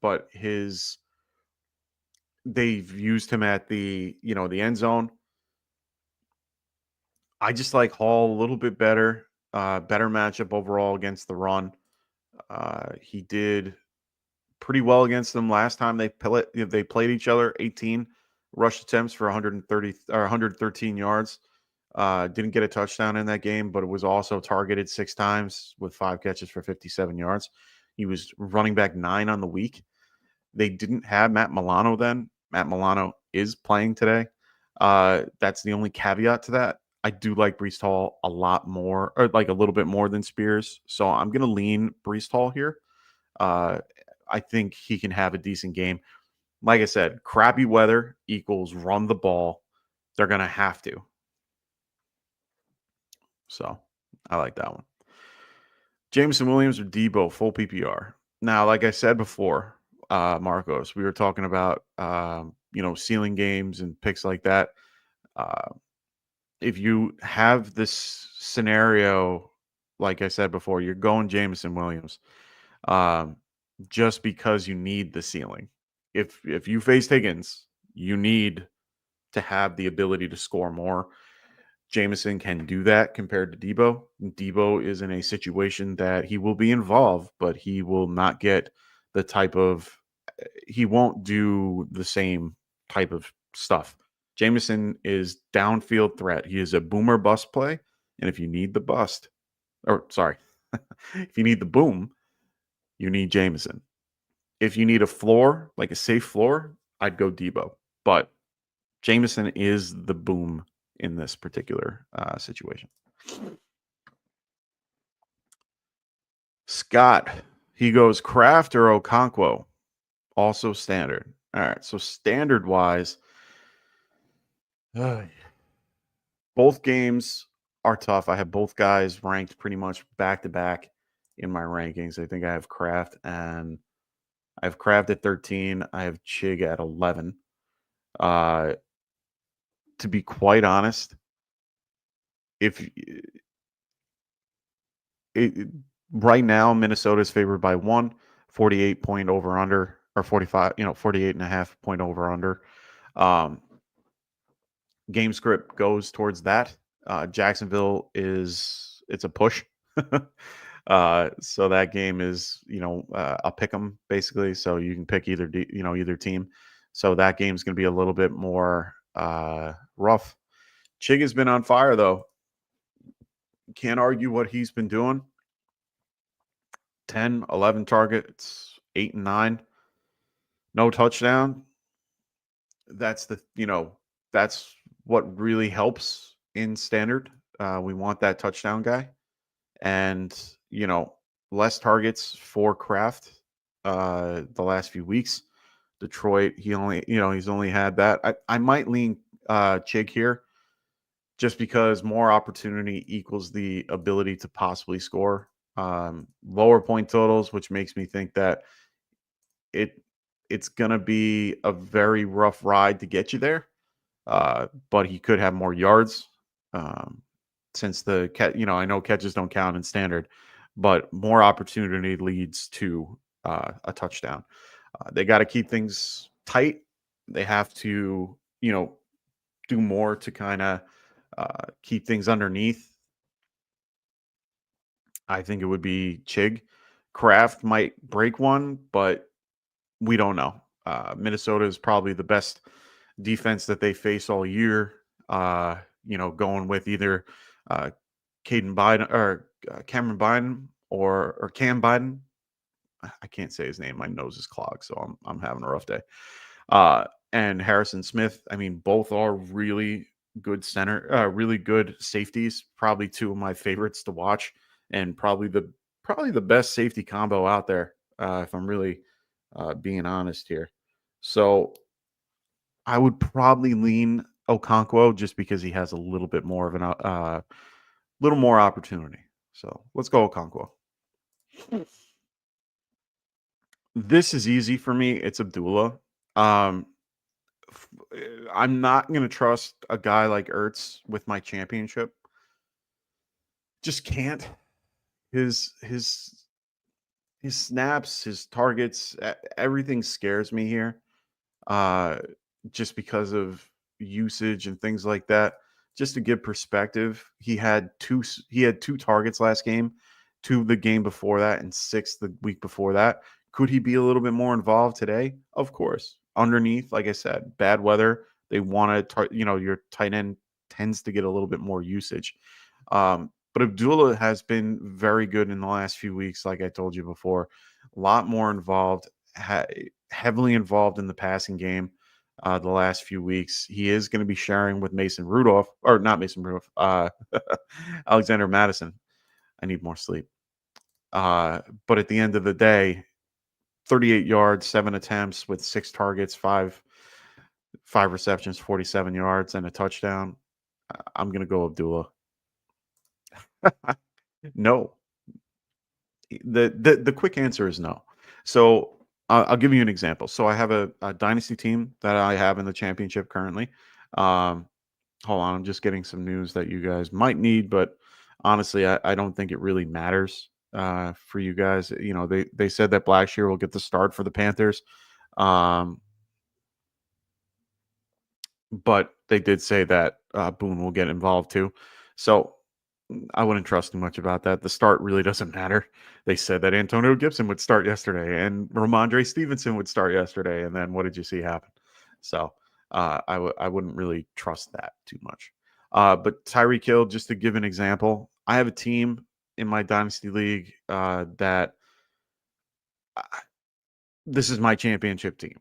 but they've used him at the end zone. I just like Hall a little bit better. Better matchup overall against the run. He did pretty well against them last time they played each other. 18 rush attempts for 130 or 113 yards. Didn't get a touchdown in that game, but it was also targeted 6 times with 5 catches for 57 yards. He was running back 9 on the week. They didn't have Matt Milano then. Matt Milano is playing today. That's the only caveat to that. I do like Breece Hall a lot more, or like a little bit more than Spears. So I'm going to lean Breece Hall here. I think he can have a decent game. Like I said, crappy weather equals run the ball. They're going to have to. So I like that one. Jameson Williams or Debo, full PPR. Now, like I said before, Marcos, we were talking about, ceiling games and picks like that. If you have this scenario, like I said before, you're going Jameson Williams just because you need the ceiling. If you face Higgins, you need to have the ability to score more. Jameson can do that compared to Debo. Debo is in a situation that he will be involved, but he will not get the type of he won't do the same type of stuff. Jameson is downfield threat. He is a boomer bust play. And if you need the bust, if you need the boom, you need Jameson. If you need a floor, like a safe floor, I'd go Debo. But Jameson is the boom in this particular situation. Scott, he goes Kraft or Okonkwo. Also standard. All right. So standard wise, both games are tough. I have both guys ranked pretty much back to back in my rankings. I think I have Kraft at 13. I have Chig at 11. To be quite honest, right now Minnesota's favored by 1, 48 point over under, or 45, 48.5 point over under. Game script goes towards that. Jacksonville it's a push. So that game is, a pick 'em basically. So you can pick either team. So that game's going to be a little bit more rough. Chig has been on fire though. Can't argue what he's been doing. 10, 11 targets, 8 and 9. No touchdown. That's what really helps in standard. We want that touchdown guy. And, less targets for Kraft the last few weeks. Detroit, he's only had that. I might lean Chig here just because more opportunity equals the ability to possibly score. Lower point totals, which makes me think that it's going to be a very rough ride to get you there. But he could have more yards since I know catches don't count in standard, but more opportunity leads to a touchdown. They got to keep things tight. They have to, do more to kind of keep things underneath I think it would be Chig. Kraft might break one, but we don't know. Minnesota is probably the best defense that they face all year. Going with either uh, Caden Biden or Cameron Biden or Cam Biden. I can't say his name. My nose is clogged, so I'm having a rough day. And Harrison Smith. I mean, both are really good really good safeties. Probably two of my favorites to watch, and probably the best safety combo out there. If I'm really being honest here, so I would probably lean Okonkwo just because he has a little bit more of an little more opportunity. So let's go Okonkwo. This is easy for me. It's Abdullah. Um, I'm not going to trust a guy like Ertz with my championship. Just can't. His snaps, his targets, everything scares me here. Just because of usage and things like that. Just to give perspective, he had two targets last game, 2 the game before that, and 6 the week before that. Could he be a little bit more involved today? Of course. Underneath, like I said, bad weather. They want to, your tight end tends to get a little bit more usage. But Abdullah has been very good in the last few weeks, like I told you before. A lot more involved, heavily involved in the passing game the last few weeks. He is going to be sharing with Mason Rudolph, or not Mason Rudolph, Alexander Madison. I need more sleep. But at the end of the day, 38 yards, 7 attempts with 6 targets, 5 receptions, 47 yards, and a touchdown. I'm going to go Abdullah. No. The quick answer is no. So I'll give you an example. So I have a dynasty team that I have in the championship currently. Hold on, I'm just getting some news that you guys might need, but honestly, I don't think it really matters for you guys. They said that Blackshear will get the start for the Panthers. But they did say that Boone will get involved too. So I wouldn't trust too much about that. The start really doesn't matter. They said that Antonio Gibson would start yesterday and Ramondre Stevenson would start yesterday. And then what did you see happen? So I wouldn't really trust that too much. But Tyreek Hill, just to give an example, I have a team in my Dynasty League that this is my championship team.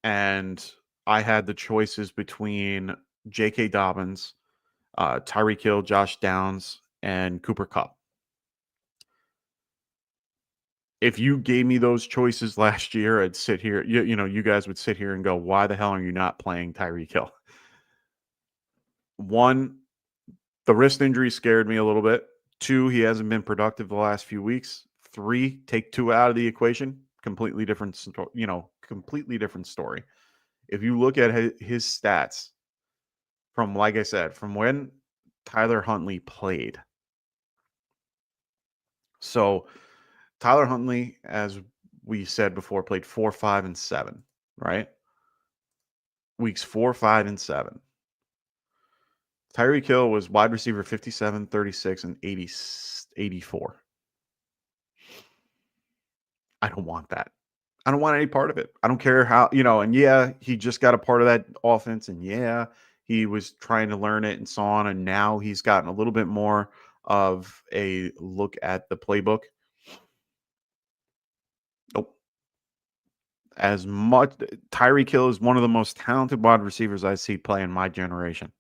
And I had the choices between J.K. Dobbins, Tyreek Hill, Josh Downs, and Cooper Kupp. If you gave me those choices last year, I'd sit here, you guys would sit here and go, why the hell are you not playing Tyreek Hill? One, the wrist injury scared me a little bit. 2, he hasn't been productive the last few weeks. 3, take 2 out of the equation. Completely different story. If you look at his stats from, like I said, from when Tyler Huntley played. So Tyler Huntley, as we said before, played 4, 5, and 7, right? Weeks 4, 5, and 7. Tyreek Hill was wide receiver 57, 36, and 84. I don't want that. I don't want any part of it. I don't care how, and yeah, he just got a part of that offense, and yeah, he was trying to learn it and so on, and now he's gotten a little bit more of a look at the playbook. Nope. As much, Tyreek Hill is one of the most talented wide receivers I see play in my generation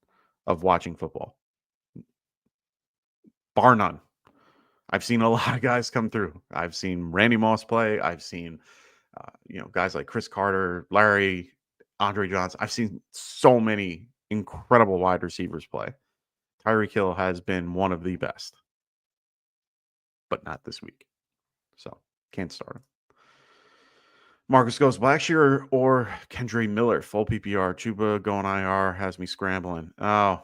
of watching football. Bar none. I've seen a lot of guys come through. I've seen Randy Moss play. I've seen, guys like Chris Carter, Larry, Andre Johnson. I've seen so many incredible wide receivers play. Tyreek Hill has been one of the best, but not this week. So can't start him. Marcus goes Blackshear or Kendre Miller, full PPR. Chuba going IR has me scrambling. Oh,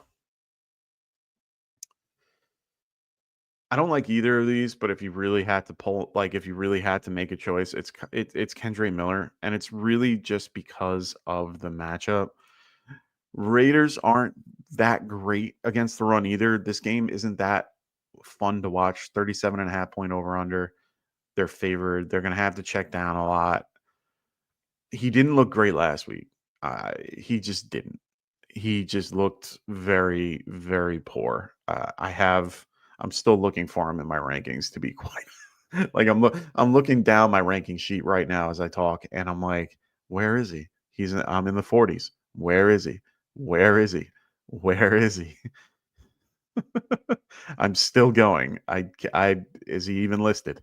I don't like either of these, but if you really had to make a choice, it's Kendre Miller, and it's really just because of the matchup. Raiders aren't that great against the run either. This game isn't that fun to watch. 37.5 point over under. They're favored. They're going to have to check down a lot. He didn't look great last week. He just didn't. He just looked very, very poor. I'm still looking for him in my rankings, to be quite like I'm looking down my ranking sheet right now as I talk, and I'm like, where is he? I'm in the 40s. Where is he? Where is he? Where is he? I'm still going. I is he even listed?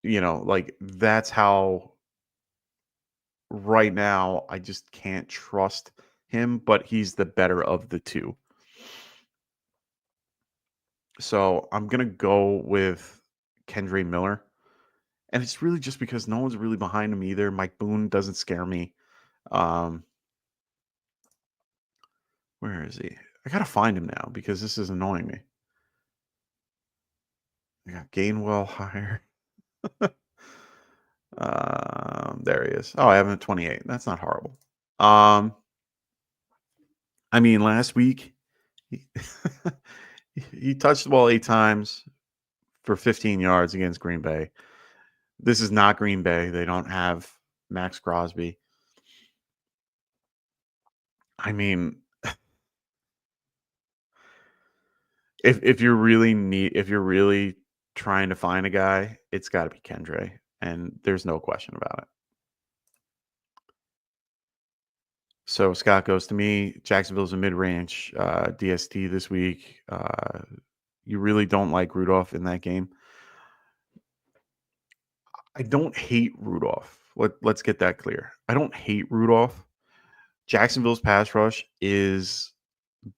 Like that's how right now I just can't trust him, but he's the better of the two. So I'm gonna go with Kendre Miller. And it's really just because no one's really behind him either. Mike Boone doesn't scare me. Um, where is he? I gotta find him now because this is annoying me. I got Gainwell higher. There he is. Oh, I have him at 28. That's not horrible. I mean, last week he, he touched the ball 8 times for 15 yards against Green Bay. This is not Green Bay. They don't have Max Crosby. I mean, if you're really trying to find a guy, it's got to be Kendre, and there's no question about it. So Scott goes to me. Jacksonville's a mid-range DST this week. You really don't like Rudolph in that game. I don't hate Rudolph. Let's get that clear. I don't hate Rudolph. Jacksonville's pass rush is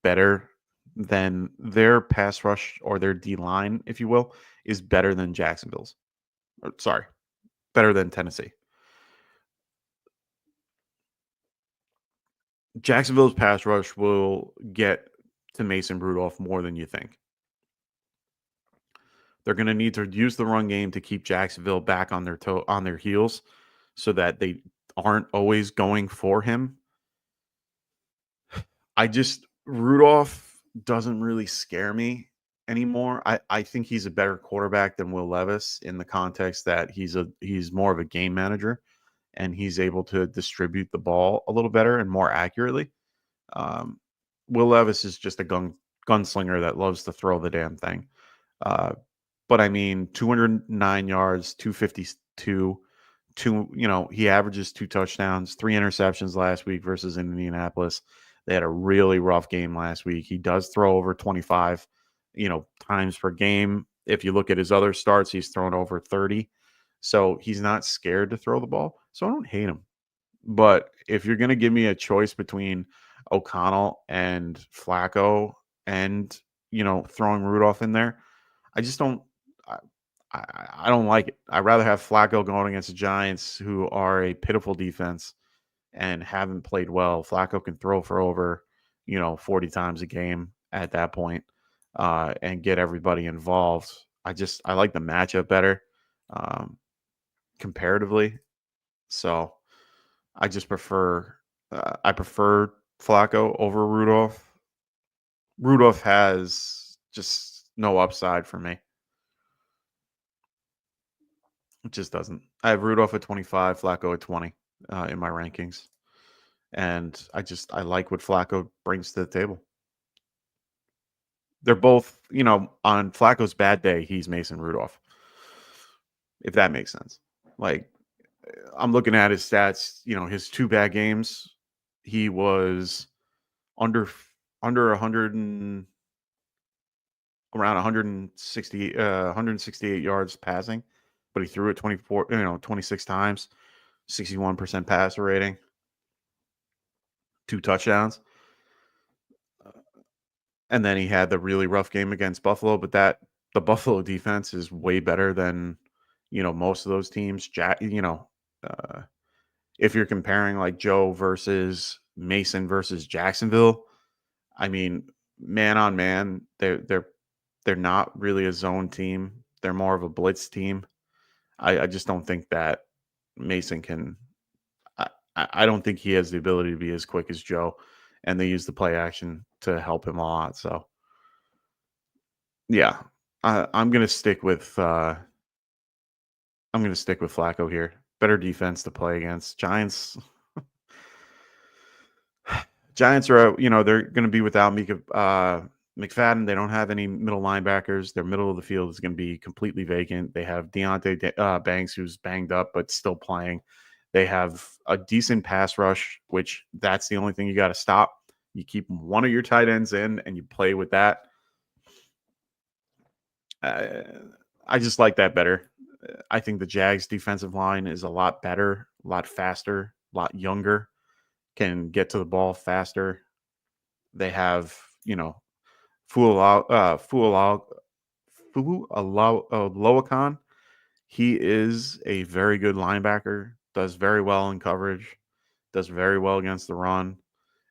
better than their pass rush, or their D line, if you will, is better than Jacksonville's. Sorry, better than Tennessee. Jacksonville's pass rush will get to Mason Rudolph more than you think. They're going to need to use the run game to keep Jacksonville back on their heels, so that they aren't always going for him. Rudolph doesn't really scare me anymore. I think he's a better quarterback than Will Levis, in the context that he's more of a game manager, and he's able to distribute the ball a little better and more accurately. Will Levis is just a gunslinger that loves to throw the damn thing. But I mean, 209 yards, 252, he averages 2 touchdowns, 3 interceptions last week versus Indianapolis. They had a really rough game last week. He does throw over 25, times per game. If you look at his other starts, he's thrown over 30. So he's not scared to throw the ball. So I don't hate him. But if you're going to give me a choice between O'Connell and Flacco and, throwing Rudolph in there, I just don't. I don't like it. I'd rather have Flacco going against the Giants, who are a pitiful defense and haven't played well. Flacco can throw for over, 40 times a game at that point, and get everybody involved. I like the matchup better, comparatively. So I just prefer Flacco over Rudolph. Rudolph has just no upside for me. It just doesn't. I have Rudolph at 25, Flacco at 20 in my rankings. And I like what Flacco brings to the table. They're both, on Flacco's bad day, he's Mason Rudolph. If that makes sense. Like, I'm looking at his stats, his 2 bad games, he was under 100 and around 168 yards passing, but he threw it 26 times, 61% passer rating, 2 touchdowns. And then he had the really rough game against Buffalo, but the Buffalo defense is way better than, most of those teams. If you're comparing like Joe versus Mason versus Jacksonville, I mean, man on man, they're not really a zone team. They're more of a blitz team. I just don't think that Mason can. I don't think he has the ability to be as quick as Joe, and they use the play action to help him a lot. So Yeah, I'm gonna stick with Flacco here. Better defense to play against. Giants are, they're going to be without McFadden. They don't have any middle linebackers. Their middle of the field is going to be completely vacant. They have Deontay Banks, who's banged up but still playing. They have a decent pass rush, which that's the only thing you got to stop. You keep one of your tight ends in and you play with that. I just like that better. I think the Jags defensive line is a lot better, a lot faster, a lot younger, can get to the ball faster. They have, Loacon. He is a very good linebacker, does very well in coverage, does very well against the run.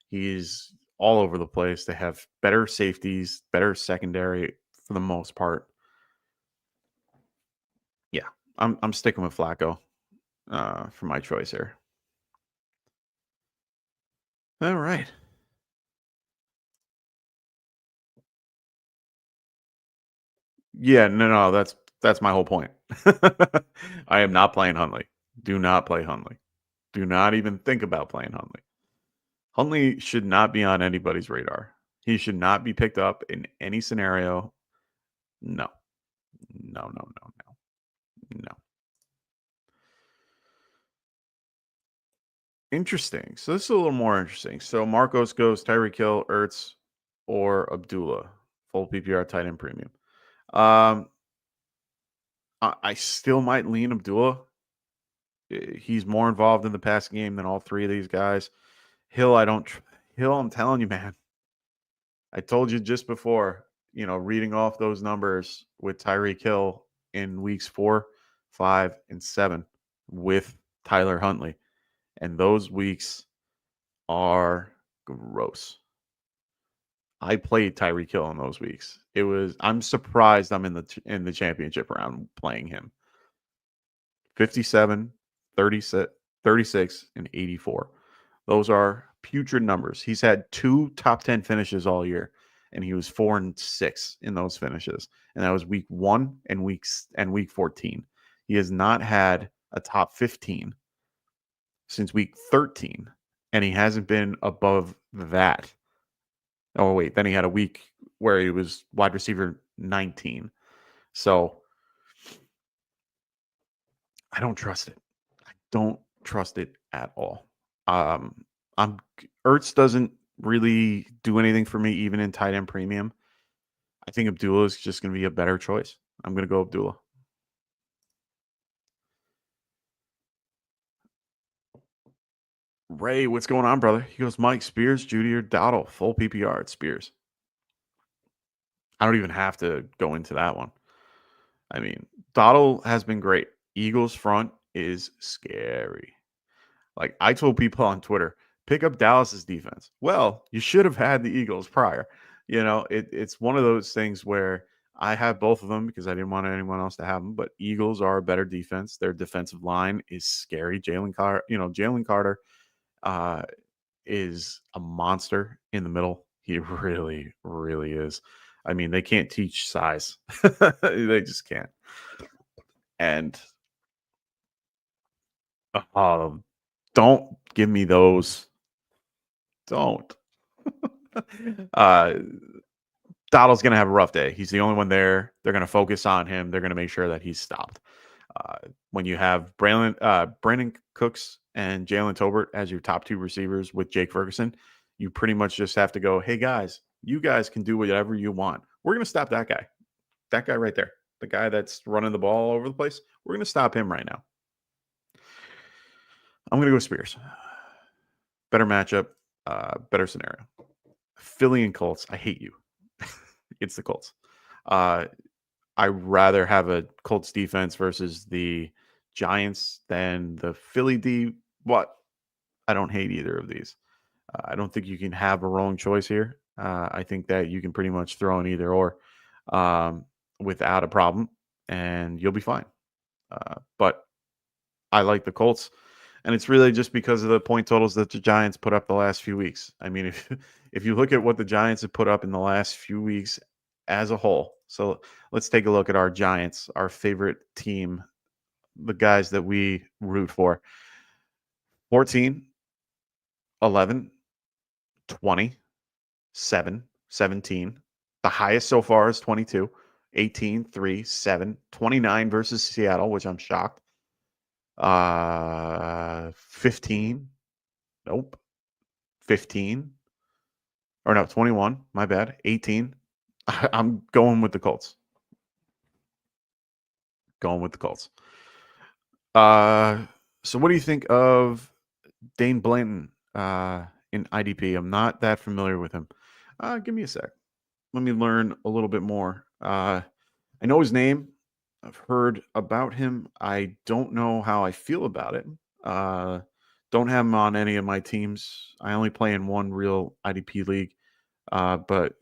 He's all over the place. They have better safeties, better secondary for the most part. Yeah, I'm sticking with Flacco for my choice here. All right. Yeah, no, that's my whole point. I am not playing Huntley. Do not play Huntley. Do not even think about playing Huntley. Huntley should not be on anybody's radar. He should not be picked up in any scenario. No. No, no, no, no. No. Interesting. So this is a little more interesting. So Marcos goes Tyreek Hill, Ertz, or Abdullah. Full PPR tight end premium. I still might lean Abdullah. He's more involved in the passing game than all three of these guys. Hill, Hill, I'm telling you, man. I told you just before, reading off those numbers with Tyreek Hill in weeks 4, 5, and 7 with Tyler Huntley. And those weeks are gross. I played Tyreek Hill in those weeks. I'm surprised I'm in the championship round playing him. 57, 36, and 84. Those are putrid numbers. He's had 2 top 10 finishes all year, and he was 4-6 in those finishes. And that was week 1 and week 14. He has not had a top 15 since week 13, and he hasn't been above that. Oh, wait, then he had a week where he was wide receiver 19. So I don't trust it. I don't trust it at all. Ertz doesn't really do anything for me, even in tight end premium. I think Abdullah is just going to be a better choice. I'm going to go Abdullah. Ray, what's going on, brother? He goes, Mike, Spears, Judy, or Dowdle. Full PPR at Spears. I don't even have to go into that one. I mean, Dowdle has been great. Eagles front is scary. Like I told people on Twitter, pick up Dallas's defense. Well, you should have had the Eagles prior. It's one of those things where I have both of them because I didn't want anyone else to have them. But Eagles are a better defense. Their defensive line is scary. Jalen Carter, is a monster in the middle. He really, really is. I mean, they can't teach size. They just can't. And don't give me those. Don't. Donald's going to have a rough day. He's the only one there. They're going to focus on him. They're going to make sure that he's stopped. When you have Brandon Cooks and Jalen Tolbert as your top 2 receivers with Jake Ferguson, you pretty much just have to go, hey, guys, you guys can do whatever you want. We're going to stop that guy. That guy right there. The guy that's running the ball all over the place. We're going to stop him right now. I'm going to go Spears. Better matchup, better scenario. Philly and Colts. I hate you. It's the Colts. I rather have a Colts defense versus the Giants than the Philly D. What? I don't hate either of these. I don't think you can have a wrong choice here. I think that you can pretty much throw in either or without a problem, and you'll be fine. But I like the Colts, and it's really just because of the point totals that the Giants put up the last few weeks. I mean, if you look at what the Giants have put up in the last few weeks as a whole, So let's take a look at our Giants, our favorite team, the guys that we root for. 14, 11, 20, 7, 17. The highest so far is 22, 18, 3, 7, 29 versus Seattle, which I'm shocked. 15. Nope. 15. Or no, 21. My bad. 18. I'm going with the Colts. Going with the Colts. So what do you think of Dane Blanton in IDP? I'm not that familiar with him. Give me a sec. Let me learn a little bit more. I know his name. I've heard about him. I don't know how I feel about it. Don't have him on any of my teams. I only play in one real IDP league. But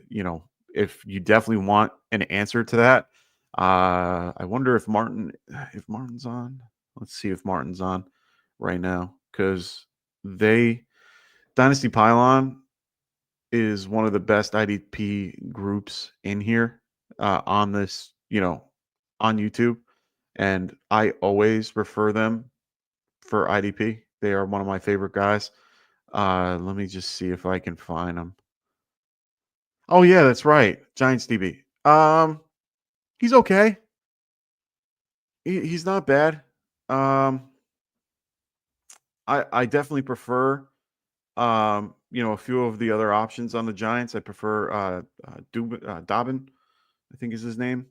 if you definitely want an answer to that, I wonder if Martin's on. Let's see if Martin's on right now, because Dynasty Pylon is one of the best IDP groups in here on this, on YouTube, and I always refer them for IDP. They are one of my favorite guys. Let me just see if I can find them. Oh yeah, that's right. Giants DB. He's okay. He's not bad. I definitely prefer a few of the other options on the Giants. I prefer Dobbin, I think is his name,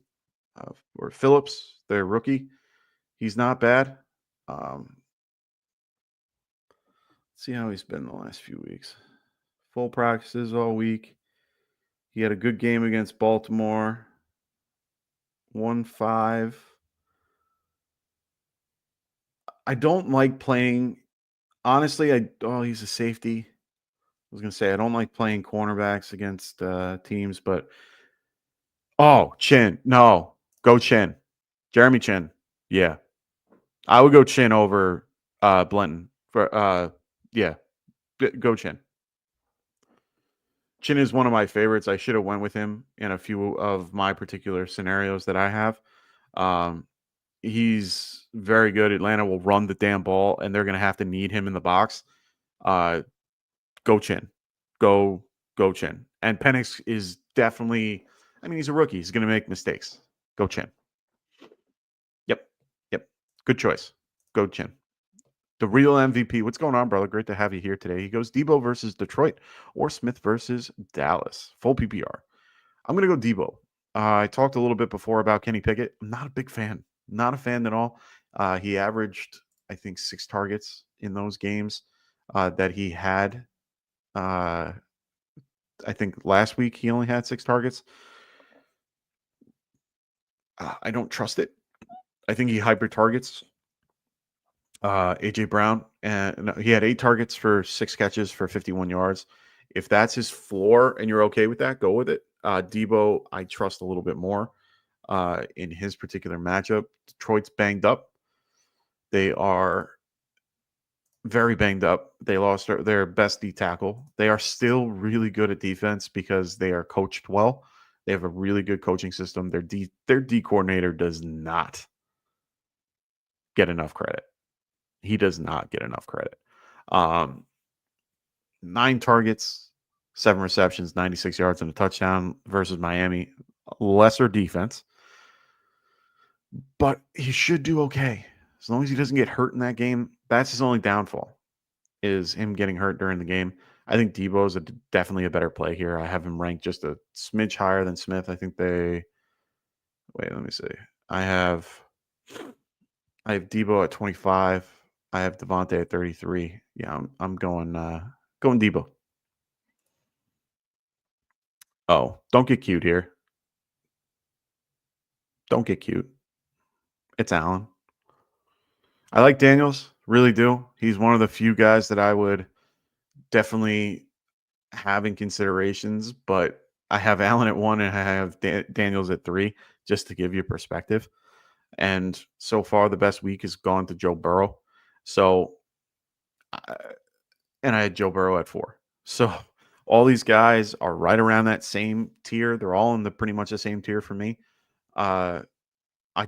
or Phillips, their rookie. He's not bad. See how he's been the last few weeks. Full practices all week. He had a good game against Baltimore. 1-5. I don't like playing. Honestly, he's a safety. I was gonna say I don't like playing cornerbacks against teams, but Chin. No, go Chin. Jeremy Chin. Yeah. I would go Chin over Blanton. Yeah. Go Chin. Chin is one of my favorites. I should have went with him in a few of my particular scenarios that I have. He's very good. Atlanta will run the damn ball, and they're going to have to need him in the box. Go Chin. Go Chin. And Penix is definitely, he's a rookie. He's going to make mistakes. Go Chin. Yep. Good choice. Go Chin. The real MVP. What's going on, brother? Great to have you here today. He goes Debo versus Detroit or Smith versus Dallas. Full PPR. I'm going to go Debo. I talked a little bit before about Kenny Pickett. I'm not a big fan. Not a fan at all. He averaged, I think, 6 targets in those games that he had. I think last week he only had 6 targets. I don't trust it. I think he hybrid targets AJ Brown, and he had 8 targets for 6 catches for 51 yards. If that's his floor and you're okay with that, go with it. Debo, I trust a little bit more in his particular matchup. Detroit's banged up. They are very banged up. They lost their best D tackle. They are still really good at defense because they are coached well. They have a really good coaching system. Their D coordinator does not get enough credit. He does not get enough credit. 9 targets, 7 receptions, 96 yards, and a touchdown versus Miami. Lesser defense. But he should do okay. As long as he doesn't get hurt in that game, that's his only downfall, is him getting hurt during the game. I think Debo is definitely a better play here. I have him ranked just a smidge higher than Smith. I think wait, let me see. I have Debo at 25. I have Devontae at 33. Yeah, I'm going Debo. Oh, don't get cute here. Don't get cute. It's Allen. I like Daniels, really do. He's one of the few guys that I would definitely have in considerations, but I have Allen at 1 and I have Daniels at 3, just to give you perspective. And so far, the best week has gone to Joe Burrow. So, and I had Joe Burrow at 4. So all these guys are right around that same tier. They're all in pretty much the same tier for me. I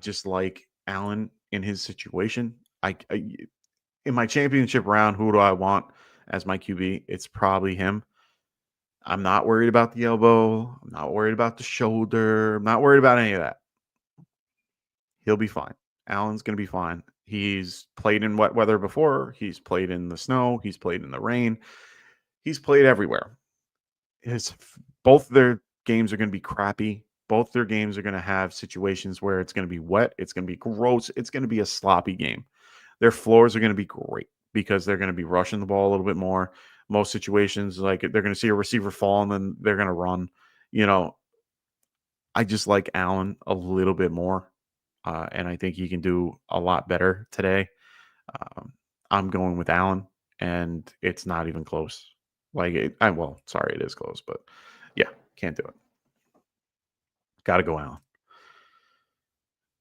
just like Allen in his situation. In my championship round, who do I want as my QB? It's probably him. I'm not worried about the elbow. I'm not worried about the shoulder. I'm not worried about any of that. He'll be fine. Allen's going to be fine. He's played in wet weather before. He's played in the snow. He's played in the rain. He's played everywhere. Both their games are going to be crappy. Both their games are going to have situations where it's going to be wet. It's going to be gross. It's going to be a sloppy game. Their floors are going to be great because they're going to be rushing the ball a little bit more. Most situations, like they're going to see a receiver fall and then they're going to run. I just like Allen a little bit more. And I think he can do a lot better today. I'm going with Allen, and it's not even close. Sorry, it is close, but yeah, can't do it. Got to go Allen.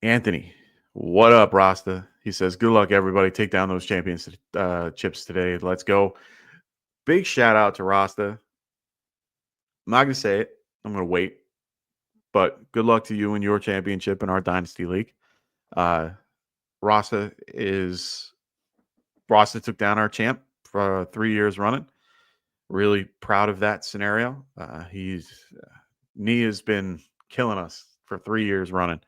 Anthony, what up, Rasta? He says, good luck, everybody. Take down those championships today. Let's go. Big shout out to Rasta. I'm not going to say it. I'm going to wait. But good luck to you in your championship in our Dynasty League. Rasta took down our champ for 3 years running. Really proud of that scenario. Knee has been killing us for 3 years running,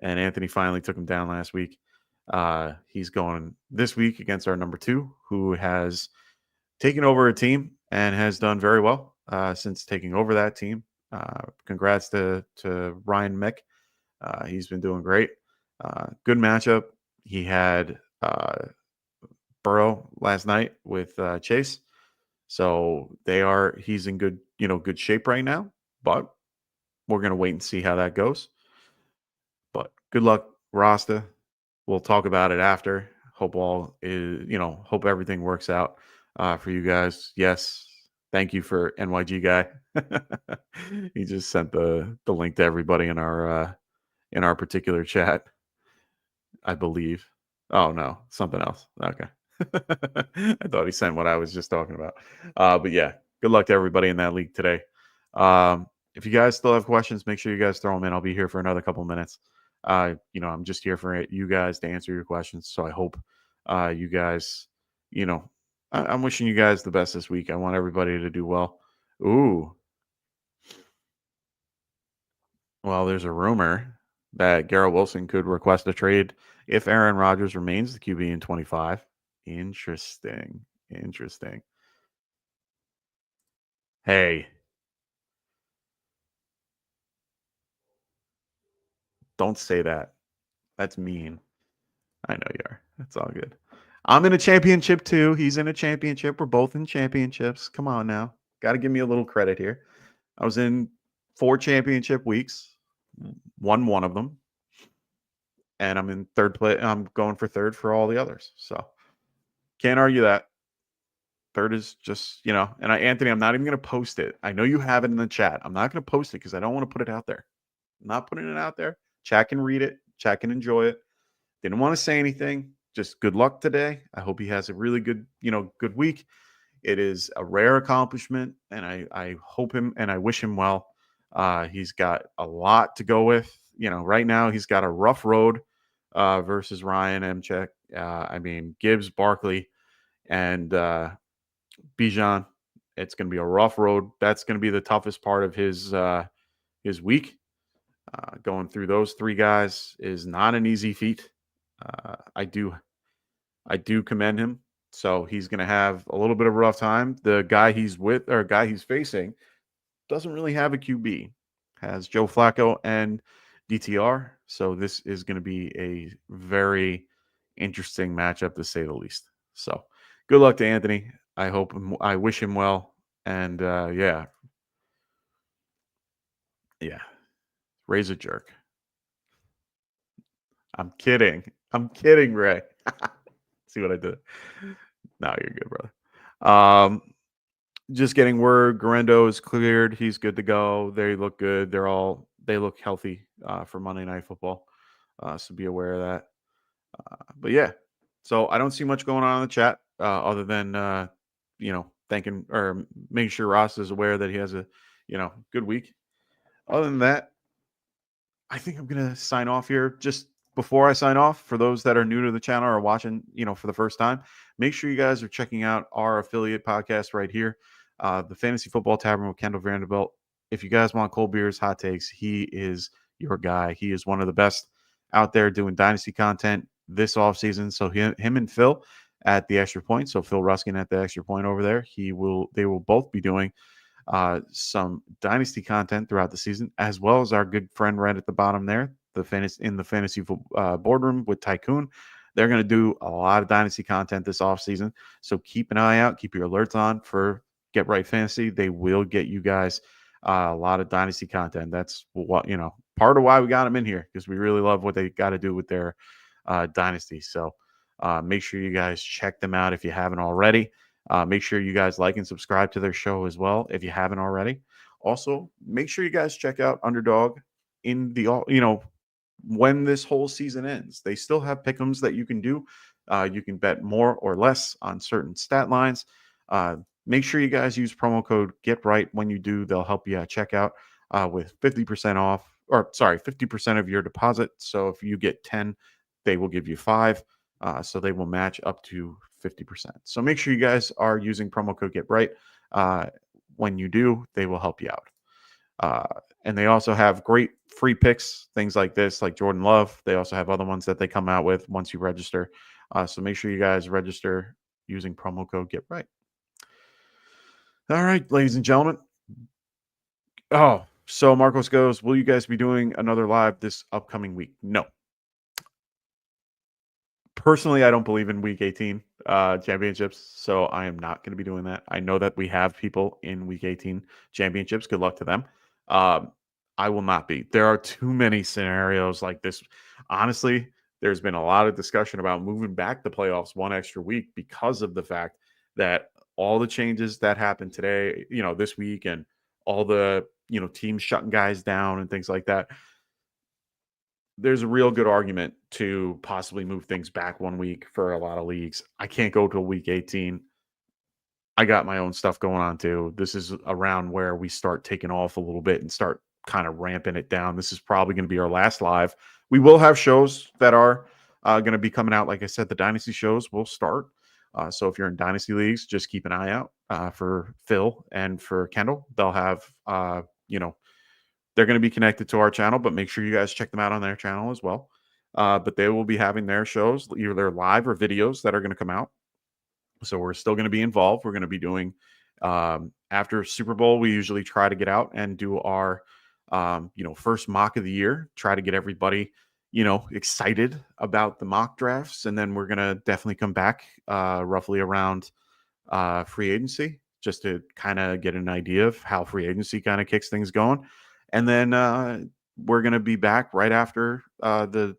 and Anthony finally took him down last week. He's going this week against our number 2, who has taken over a team and has done very well since taking over that team. Congrats to Ryan Mick. He's been doing great. Good matchup. He had Burrow last night with Chase. So he's in good shape right now, but we're going to wait and see how that goes. But good luck, Rasta. We'll talk about it after. Hope everything works out for you guys. Yes. Thank you for NYG guy. He just sent the link to everybody in our particular chat, I believe. Oh no, something else. Okay. I thought he sent what I was just talking about. But yeah, good luck to everybody in that league today. If you guys still have questions, make sure you guys throw them in. I'll be here for another couple minutes. I'm just here for you guys to answer your questions. So I hope you guys, I'm wishing you guys the best this week. I want everybody to do well. Ooh. Well, there's a rumor that Garrett Wilson could request a trade if Aaron Rodgers remains the QB in 25. Interesting. Hey. Don't say that. That's mean. I know you are. That's all good. I'm in a championship too. He's in a championship. We're both in championships. Come on now. Got to give me a little credit here. I was in 4 championship weeks. Won one of them. And I'm in third place. I'm going for third for all the others. So can't argue that. Third is just, and Anthony, I'm not even going to post it. I know you have it in the chat. I'm not going to post it because I don't want to put it out there. I'm not putting it out there. Chat can read it. Chat can enjoy it. Didn't want to say anything. Just good luck today. I hope he has a really good, good week. It is a rare accomplishment, and I hope him and I wish him well. He's got a lot to go with. Right now he's got a rough road versus Ryan Mchek. Gibbs, Barkley, and Bijan. It's going to be a rough road. That's going to be the toughest part of his week. Going through those 3 guys is not an easy feat. I do commend him. So he's going to have a little bit of a rough time. The guy he's facing doesn't really have a QB. Has Joe Flacco and DTR. So this is going to be a very interesting matchup to say the least. So good luck to Anthony. I wish him well. And yeah. Ray's a jerk. I'm kidding, Ray. See what I did? No, you're good, brother. Just getting word. Garendo is cleared. He's good to go. They look good. They look healthy for Monday Night Football. So be aware of that. But yeah, so I don't see much going on in the chat other than thanking or making sure Ross is aware that he has a good week. Other than that, I think I'm going to sign off here. Just before I sign off, for those that are new to the channel or watching, for the first time, make sure you guys are checking out our affiliate podcast right here, the Fantasy Football Tavern with Kendall Vanderbilt. If you guys want cold beers, hot takes, he is your guy. He is one of the best out there doing dynasty content this offseason. So him and Phil at the Extra Point. So Phil Ruskin at the Extra Point over there. They will both be doing some dynasty content throughout the season, as well as our good friend right at the bottom there, the fantasy boardroom with Tycoon. They're going to do a lot of dynasty content this offseason. So keep an eye out, keep your alerts on for Get Right Fantasy. They will get you guys a lot of dynasty content. That's what, part of why we got them in here, because we really love what they got to do with their dynasty. So make sure you guys check them out if you haven't already. Make sure you guys like and subscribe to their show as well if you haven't already. Also, make sure you guys check out Underdog in the when this whole season ends. They still have pick'ems that you can do. You can bet more or less on certain stat lines. Make sure you guys use promo code GETRIGHT when you do. They'll help you at checkout with 50% off, or sorry, 50% of your deposit. So if you get 10, they will give you 5. So they will match up to 50%. So make sure you guys are using promo code GETRIGHT. When you do, they will help you out. And they also have great free picks, things like this, like Jordan Love. They also have other ones that they come out with once you register. So make sure you guys register using promo code GETRIGHT. All right, ladies and gentlemen. Oh, so Marcos goes, will you guys be doing another live this upcoming week? No. Personally, I don't believe in week 18 championships, so I am not going to be doing that. I know that we have people in week 18 championships. Good luck to them. I will not be. There are too many scenarios like this. Honestly, there's been a lot of discussion about moving back the playoffs one extra week because of the fact that all the changes that happened today, this week, and all the, teams shutting guys down and things like that. There's a real good argument to possibly move things back 1 week for a lot of leagues. I can't go to week 18. I got my own stuff going on too. This is around where we start taking off a little bit and start kind of ramping it down. This is probably going to be our last live. We will have shows that are going to be coming out. Like I said, the Dynasty shows will start. So if you're in Dynasty leagues, just keep an eye out for Phil and for Kendall. They'll have, they're going to be connected to our channel, but make sure you guys check them out on their channel as well. But they will be having their shows, either live or videos that are going to come out. So we're still going to be involved. We're going to be doing after Super Bowl. We usually try to get out and do our, first mock of the year. Try to get everybody, excited about the mock drafts, and then we're going to definitely come back roughly around free agency, just to kind of get an idea of how free agency kind of kicks things going. And then we're going to be back right after the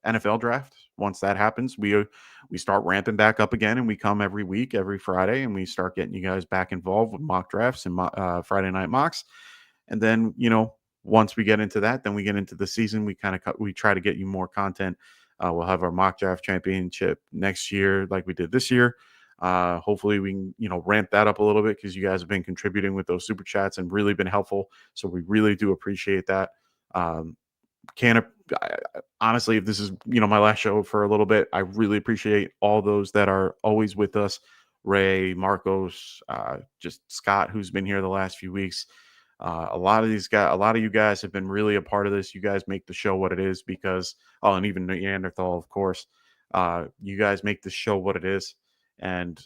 NFL draft. Once that happens, we start ramping back up again, and we come every week, every Friday, and we start getting you guys back involved with mock drafts and Friday night mocks. And then, once we get into that, then we get into the season. We try to get you more content. We'll have our mock draft championship next year, like we did this year. Hopefully we can, ramp that up a little bit, because you guys have been contributing with those super chats and really been helpful. So we really do appreciate that. Honestly, if this is, my last show for a little bit, I really appreciate all those that are always with us. Ray, Marcos, just Scott, who's been here the last few weeks. A lot of you guys have been really a part of this. You guys make the show what it is because, and even Neanderthal, of course, you guys make the show what it is, and,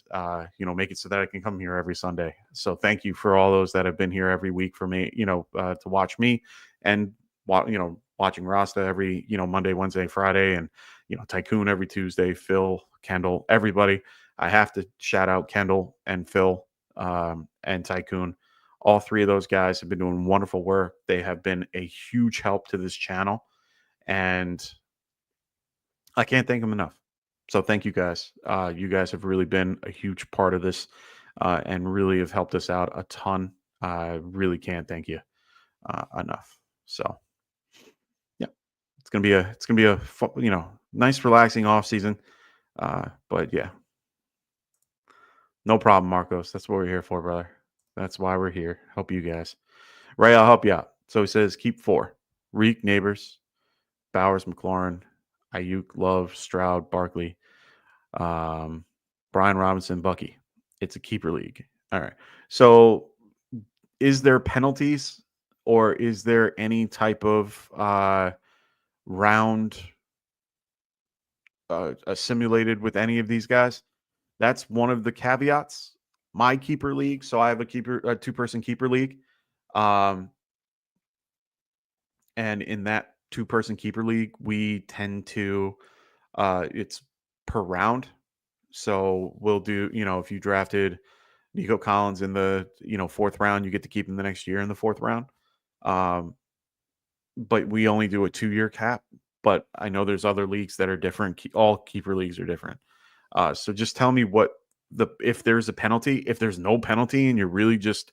make it so that I can come here every Sunday. So thank you for all those that have been here every week for me, to watch me, and, watching Rasta every, Monday, Wednesday, Friday, and, Tycoon every Tuesday, Phil, Kendall, everybody. I have to shout out Kendall and Phil and Tycoon. All three of those guys have been doing wonderful work. They have been a huge help to this channel, and I can't thank them enough. So thank you guys. You guys have really been a huge part of this, and really have helped us out a ton. I really can't thank you enough. So yeah, it's gonna be a nice, relaxing off season. But yeah, no problem, Marcos. That's what we're here for, brother. That's why we're here. Help you guys. Ray, I'll help you out. So he says, keep 4. Reek, Neighbors, Bowers, McLaurin, Ayuk, Love, Stroud, Barkley, Brian Robinson, Bucky. It's a keeper league. All right. So is there penalties or is there any type of round simulated with any of these guys? That's one of the caveats. My keeper league. So I have a 2-person keeper league. And in that 2-person keeper league, we tend to, it's per round. So we'll do, if you drafted Nico Collins in the, 4th round, you get to keep him the next year in the 4th round. But we only do a 2-year cap. But I know there's other leagues that are different. All keeper leagues are different. So just tell me if there's a penalty, if there's no penalty and you're really just,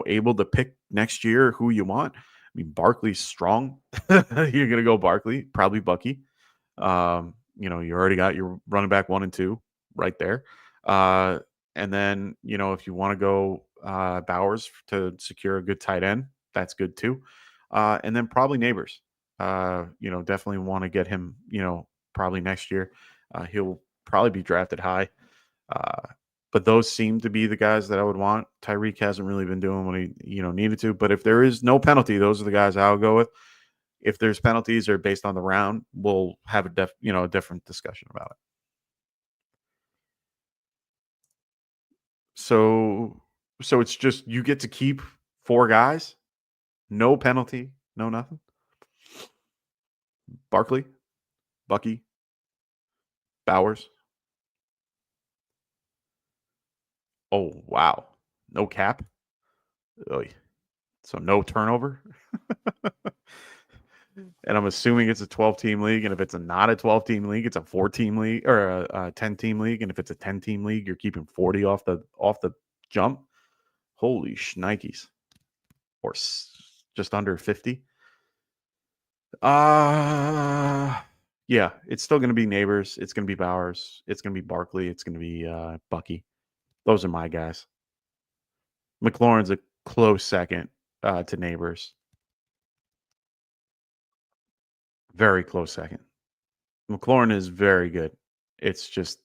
able to pick next year who you want. I mean, Barkley's strong. You're going to go Barkley, probably Bucky. You already got your running back 1 and 2 right there. And then, if you want to go Bowers to secure a good tight end, that's good too. And then probably Neighbors. Definitely want to get him, probably next year. He'll probably be drafted high. But those seem to be the guys that I would want. Tyreek hasn't really been doing what he, needed to. But if there is no penalty, those are the guys I'll go with. If there's penalties or based on the round, we'll have a different discussion about it. So it's just you get to keep 4 guys, no penalty, no nothing. Barkley, Bucky, Bowers. Oh, wow. No cap. Oy. So no turnover. And I'm assuming it's a 12-team league. And if it's not a 12-team league, it's a 4-team league or a 10-team league. And if it's a 10-team league, you're keeping 40 off the jump. Holy shnikes. Or just under 50. Yeah, it's still going to be Neighbors. It's going to be Bowers. It's going to be Barkley. It's going to be Bucky. Those are my guys. McLaurin's a close second to Neighbors. Very close second. McLaurin is very good. It's just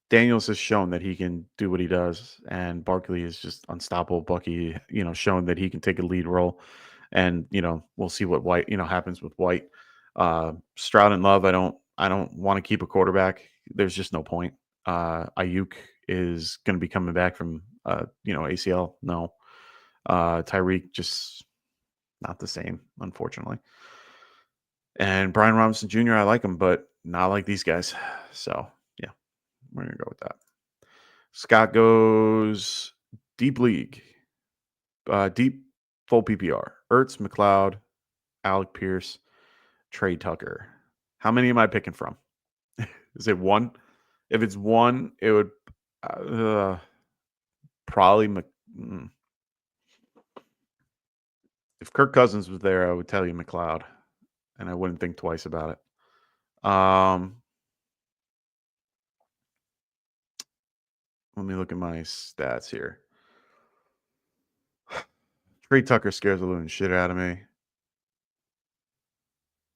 Daniels has shown that he can do what he does, and Barkley is just unstoppable. Bucky, shown that he can take a lead role, and we'll see what White, happens with White. Stroud and Love, I don't want to keep a quarterback. There's just no point. Ayuk is going to be coming back from ACL. No, Tyreek just not the same, unfortunately. And Brian Robinson Jr., I like him, but not like these guys. So, yeah, we're going to go with that. Scott goes deep league, deep full PPR. Ertz, McLeod, Alec Pierce, Trey Tucker. How many am I picking from? Is it 1? If it's 1, it would probably if Kirk Cousins was there, I would tell you McLeod. And I wouldn't think twice about it. Let me look at my stats here. Trey Tucker scares the living shit out of me.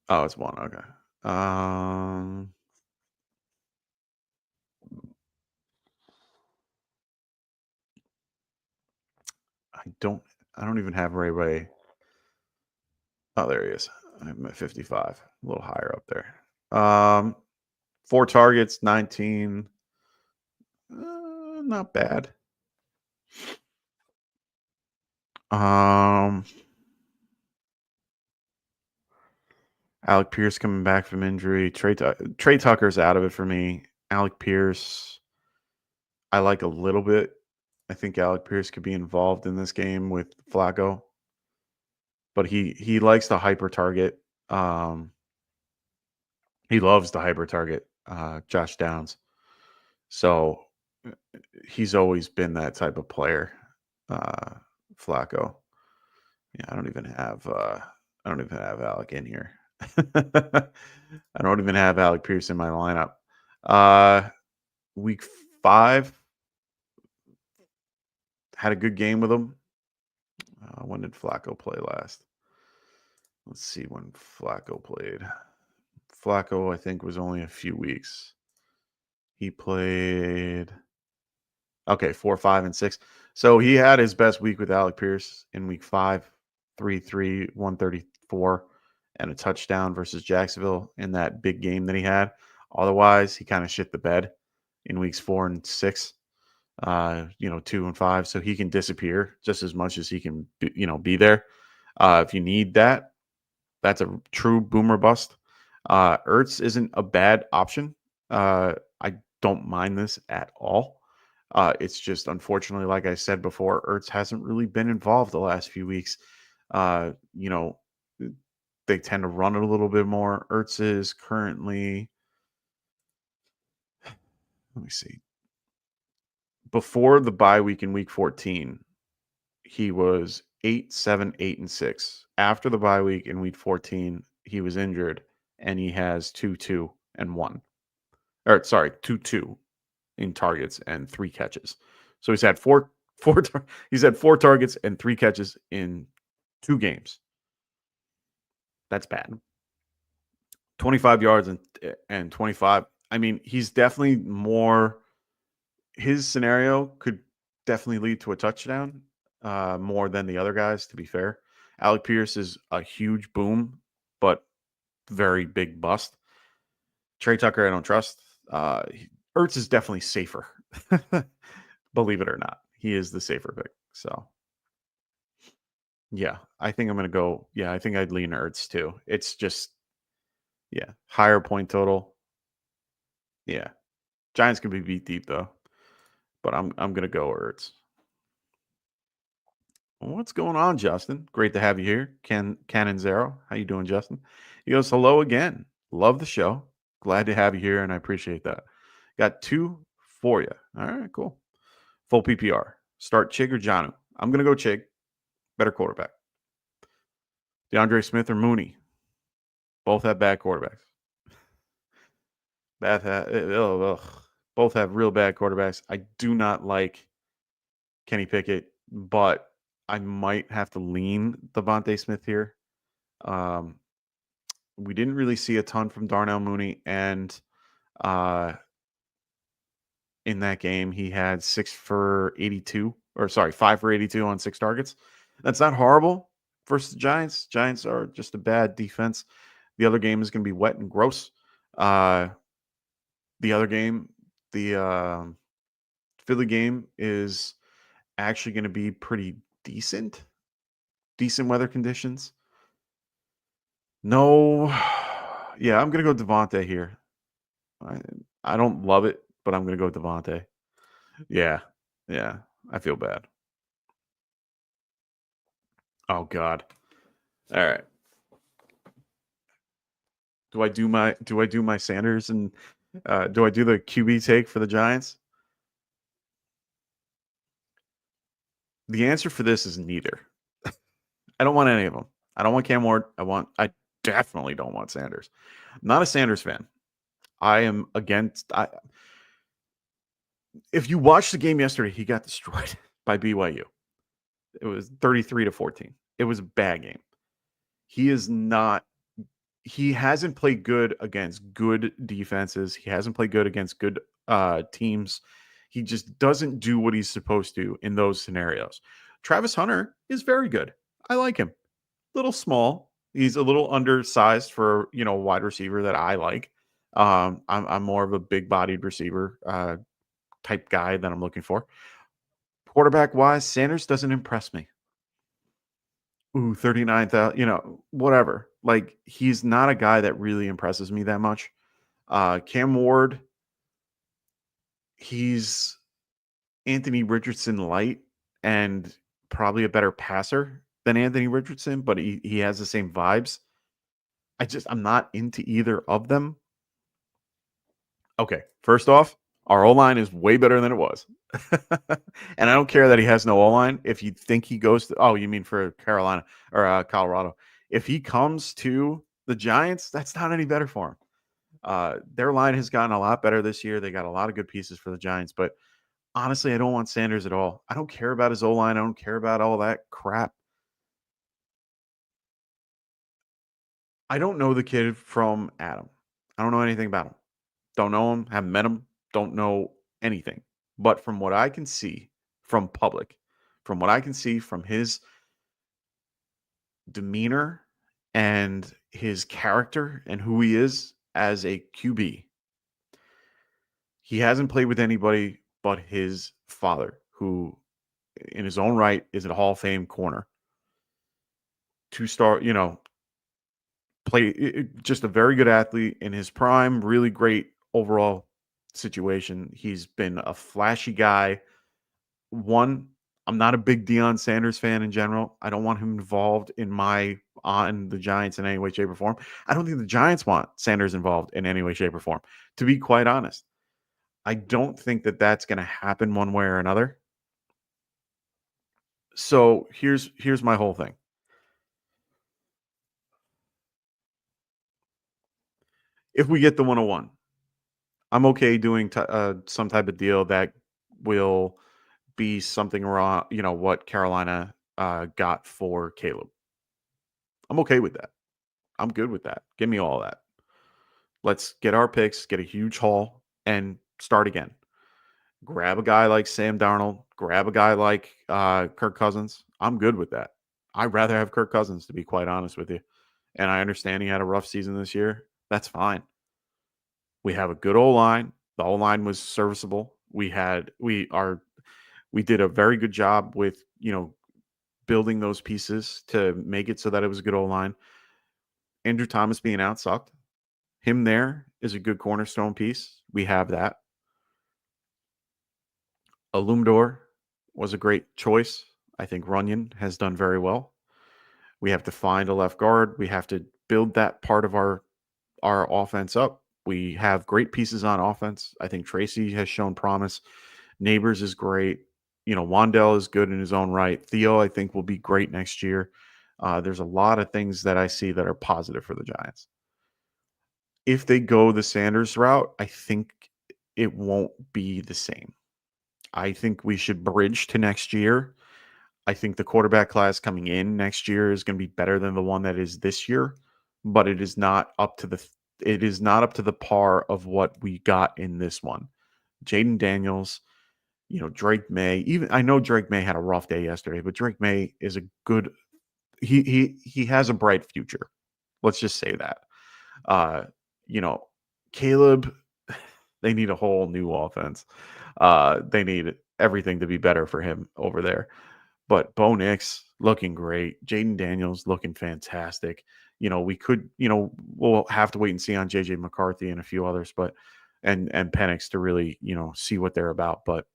Oh, it's 1. Okay. I don't even have Ray. Oh, there he is. I'm at 55. A little higher up there. 4 targets, 19. Not bad. Alec Pierce coming back from injury. Trey Tucker's out of it for me. Alec Pierce, I like a little bit. I think Alec Pierce could be involved in this game with Flacco, but he likes to hyper target. He loves to hyper target Josh Downs. So he's always been that type of player. Flacco. Yeah, I don't even have Alec in here. I don't even have Alec Pierce in my lineup. Week 5 had a good game with him. When did Flacco play last? Let's see when Flacco played. Flacco, I think, was only a few weeks. He played 4, 5, and 6. So he had his best week with Alec Pierce in week 5, 3, 134, and a touchdown versus Jacksonville in that big game that he had. Otherwise, he kind of shit the bed in weeks 4 and 6, 2 and 5. So he can disappear just as much as he can, be there. If you need that, that's a true boomer bust. Ertz isn't a bad option. I don't mind this at all. It's just unfortunately, like I said before, Ertz hasn't really been involved the last few weeks. They tend to run it a little bit more. Ertz is currently, let me see, before the bye week in week 14, he was 8, 7, 8, and 6. After the bye week in week 14, he was injured and he has 2, 2, and 1. Or sorry, 2, 2 in targets and 3 catches. So he's had he's had 4 targets and 3 catches in 2 games. That's bad. 25 yards and 25. I mean, he's definitely more. His scenario could definitely lead to a touchdown more than the other guys, to be fair. Alec Pierce is a huge boom, but very big bust. Trey Tucker, I don't trust. Ertz is definitely safer. Believe it or not, he is the safer pick. So, yeah, I think I'm going to go. Yeah, I think I'd lean Ertz too. It's just, higher point total. Yeah, Giants can be beat deep though, but I'm going to go Ertz. What's going on, Justin? Great to have you here. Cannon Zero. How you doing, Justin? He goes, hello again. Love the show. Glad to have you here, and I appreciate that. Got 2 for you. All right, cool. Full PPR. Start Chig or Jonnu. I'm going to go Chig. Better quarterback. DeAndre Smith or Mooney. Both have bad quarterbacks. Both have real bad quarterbacks. I do not like Kenny Pickett, but I might have to lean Devontae Smith here. We didn't really see a ton from Darnell Mooney, and in that game, he had 5 for 82 on 6 targets. That's not horrible versus the Giants. Giants are just a bad defense. The other game is going to be wet and gross. The other game, the Philly game, is actually going to be pretty decent weather conditions. No, yeah, I'm going to go Devontae here. I don't love it, but I'm going to go Devontae. Yeah, I feel bad. Oh God. All right. Do I do my Sanders and do I do the QB take for the Giants? The answer for this is neither. I don't want any of them. I don't want Cam Ward. I definitely don't want Sanders. I'm not a Sanders fan. I am against. If you watched the game yesterday, he got destroyed by BYU. It was 33-14. It was a bad game. He hasn't played good against good defenses. He hasn't played good against good teams. He just doesn't do what he's supposed to in those scenarios. Travis Hunter is very good. I like him. Little small. He's a little undersized for, a wide receiver that I like. I'm more of a big-bodied receiver type guy that I'm looking for. Quarterback-wise, Sanders doesn't impress me. 39,000, whatever. Like, he's not a guy that really impresses me that much. Cam Ward, he's Anthony Richardson light and probably a better passer than Anthony Richardson, but he has the same vibes. I'm not into either of them. Okay, first off, our O-line is way better than it was. And I don't care that he has no O-line. If you think he goes to, you mean for Carolina or Colorado. If he comes to the Giants, that's not any better for him. Their line has gotten a lot better this year. They got a lot of good pieces for the Giants, but honestly, I don't want Sanders at all. I don't care about his O-line. I don't care about all that crap. I don't know the kid from Adam. I don't know anything about him. Don't know him, haven't met him, don't know anything. But from what I can see from public, from what I can see from his demeanor and his character and who he is as a QB, he hasn't played with anybody but his father, who in his own right is a Hall of Fame corner. Two-star, just a very good athlete in his prime, really great overall situation. He's been a flashy guy. I'm not a big Deion Sanders fan in general. I don't want him involved on the Giants in any way, shape, or form. I don't think the Giants want Sanders involved in any way, shape, or form, to be quite honest. I don't think that that's going to happen one way or another. So here's my whole thing. If we get the 101, I'm okay doing some type of deal that will be something around, what Carolina got for Caleb. I'm okay with that. I'm good with that. Give me all that. Let's get our picks, get a huge haul, and start again. Grab a guy like Sam Darnold. Grab a guy like Kirk Cousins. I'm good with that. I'd rather have Kirk Cousins, to be quite honest with you. And I understand he had a rough season this year. That's fine. We have a good O-line. The O-line was serviceable. We did a very good job with, building those pieces to make it so that it was a good O-line. Andrew Thomas being out sucked. Him there is a good cornerstone piece. We have that. Alumdor was a great choice. I think Runyon has done very well. We have to find a left guard. We have to build that part of our offense up. We have great pieces on offense. I think Tracy has shown promise. Neighbors is great. Wandell is good in his own right. Theo, I think, will be great next year. There's a lot of things that I see that are positive for the Giants. If they go the Sanders route, I think it won't be the same. I think we should bridge to next year. I think the quarterback class coming in next year is going to be better than the one that is this year, but it is not up to the par of what we got in this one. Jaden Daniels, Drake May. Even I know Drake May had a rough day yesterday, but Drake May is a good. He has a bright future. Let's just say that. Caleb, they need a whole new offense. They need everything to be better for him over there. But Bo Nix looking great. Jaden Daniels looking fantastic. We'll have to wait and see on JJ McCarthy and a few others, but and Penix to really, see what they're about. But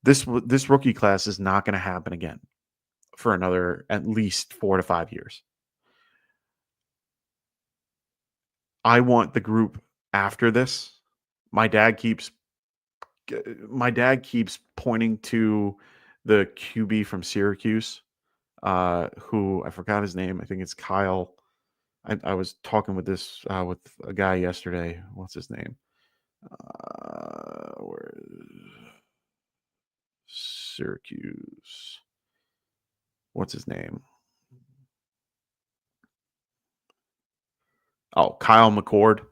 this rookie class is not going to happen again for another at least 4 to 5 years. I want the group after this. My dad keeps pointing to the QB from Syracuse, who I forgot his name. I think it's Kyle. I was talking with with a guy yesterday. What's his name? Where Syracuse? What's his name? Oh, Kyle McCord.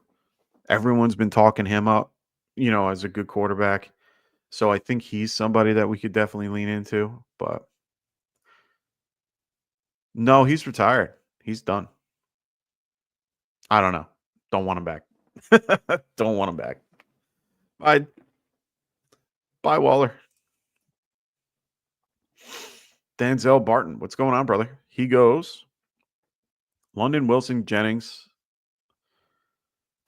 Everyone's been talking him up, as a good quarterback. So I think he's somebody that we could definitely lean into. But no, he's retired. He's done. I don't know. Don't want him back. Don't want him back. Bye, Waller. Denzel Barton. What's going on, brother? He goes London, Wilson, Jennings,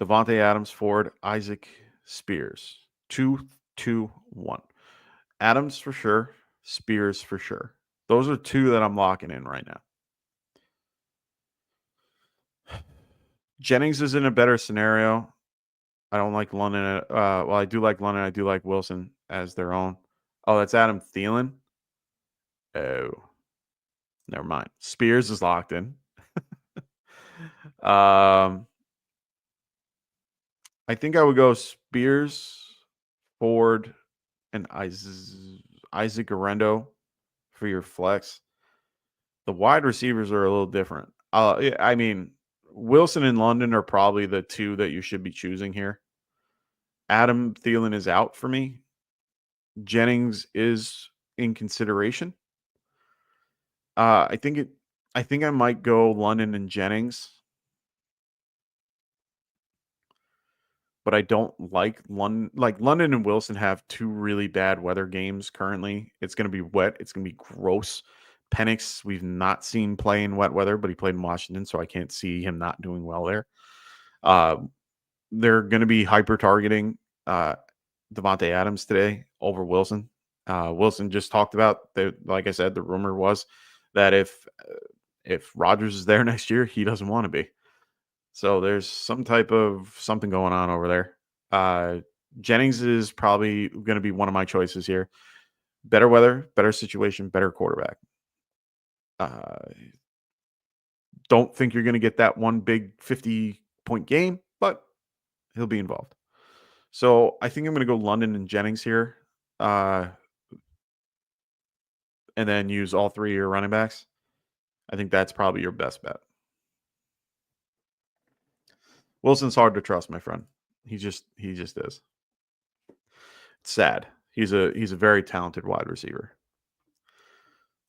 Devontae Adams, Ford, Isaac, Spears. 2-2-1. Adams for sure. Spears for sure. Those are two that I'm locking in right now. Jennings is in a better scenario. I don't like London. I do like London. I do like Wilson as their own. Oh, that's Adam Thielen. Oh, never mind. Spears is locked in. I think I would go Spears, Ford, and Isaac Arendo for your flex. The wide receivers are a little different. I mean, Wilson and London are probably the two that you should be choosing here. Adam Thielen is out for me. Jennings is in consideration. I think I might go London and Jennings, but I don't like London. Like London and Wilson have two really bad weather games currently. It's going to be wet. It's going to be gross. Penix, we've not seen play in wet weather, but he played in Washington, so I can't see him not doing well there. They're going to be hyper targeting Devontae Adams today over Wilson. Wilson just talked about that. Like I said, the rumor was that if Rodgers is there next year, he doesn't want to be. So there's some type of something going on over there. Jennings is probably going to be one of my choices here. Better weather, better situation, better quarterback. Don't think you're going to get that one big 50-point game, but he'll be involved. So I think I'm going to go London and Jennings here. And then use all three of your running backs. I think that's probably your best bet. Wilson's hard to trust, my friend. He just is. It's sad. He's a very talented wide receiver.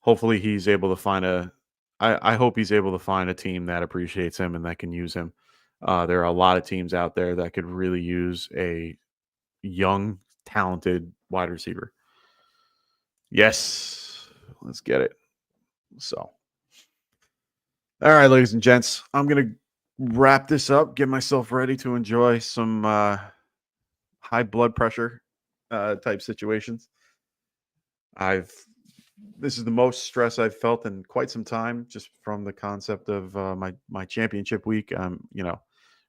Hopefully he's able to find I hope he's able to find a team that appreciates him and that can use him. There are a lot of teams out there that could really use a young, talented wide receiver. Yes, let's get it. So, all right, ladies and gents, I'm going to wrap this up, get myself ready to enjoy some high blood pressure type situations. This is the most stress I've felt in quite some time, just from the concept of my championship week. I'm,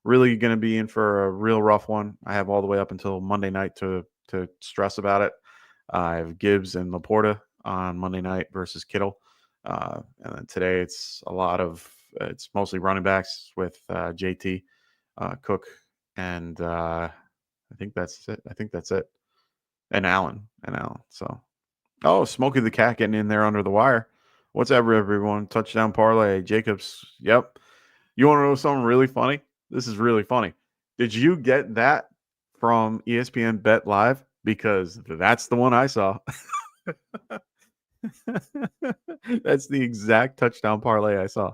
really going to be in for a real rough one. I have all the way up until Monday night to stress about it. I have Gibbs and Laporta on Monday night versus Kittle. And then today it's mostly running backs with JT, Cook, and I think that's it. And Allen. So, Smokey the Cat getting in there under the wire. What's up, everyone? Touchdown parlay. Jacobs. Yep. You want to know something really funny? This is really funny. Did you get that from ESPN Bet Live? Because that's the one I saw. That's the exact touchdown parlay I saw.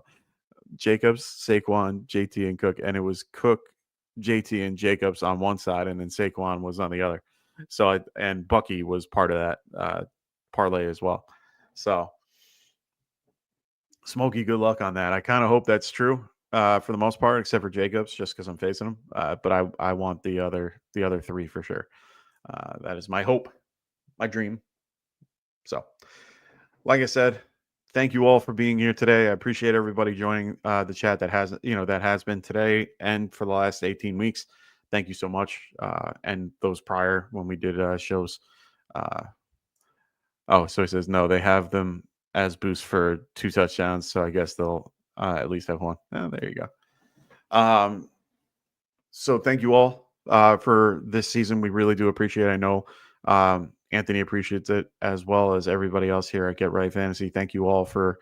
Jacobs, Saquon, JT, and Cook. And it was Cook, JT, and Jacobs on one side, and then Saquon was on the other. So, and Bucky was part of that parlay as well. So, Smokey, good luck on that. I kind of hope that's true for the most part, except for Jacobs, just because I'm facing him. But I want the other three for sure. That is my hope, my dream. So, like I said, thank you all for being here today. I appreciate everybody joining the chat that has been today and for the last 18 weeks. Thank you so much. And those prior when we did shows. So he says no, they have them as boost for 2 touchdowns. So I guess they'll at least have one. Oh, there you go. So thank you all for this season. We really do appreciate it. I know Anthony appreciates it as well as everybody else here at Get Right Fantasy. Thank you all for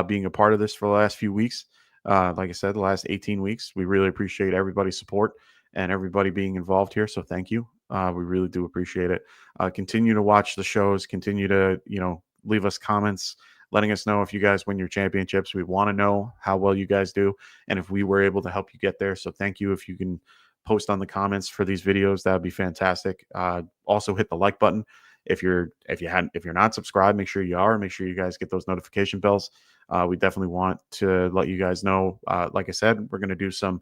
being a part of this for the last few weeks. Like I said, the last 18 weeks, we really appreciate everybody's support and everybody being involved here. So thank you. We really do appreciate it. Continue to watch the shows. Continue to, leave us comments, letting us know if you guys win your championships. We want to know how well you guys do and if we were able to help you get there. So thank you. If you can post on the comments for these videos, that would be fantastic. Also hit the like button. If you're not subscribed, make sure you are. Make sure you guys get those notification bells. We definitely want to let you guys know. Like I said, we're going to do some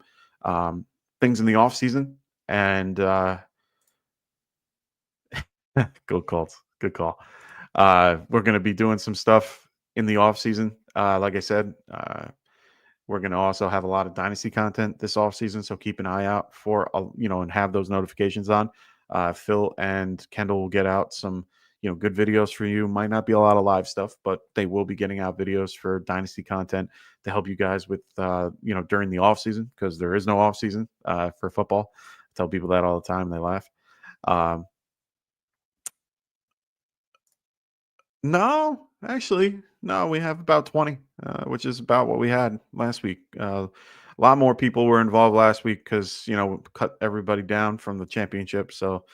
things in the off season, and good calls. Good call. We're going to be doing some stuff in the off season. Like I said, we're going to also have a lot of dynasty content this off season. So keep an eye out for, and have those notifications on. Phil and Kendall will get out some, good videos for you. Might not be a lot of live stuff, but they will be getting out videos for dynasty content to help you guys with, during the off season, because there is no off season for football. I tell people that all the time. They laugh. No, actually, no, we have about 20, which is about what we had last week. a lot more people were involved last week because, cut everybody down from the championship. So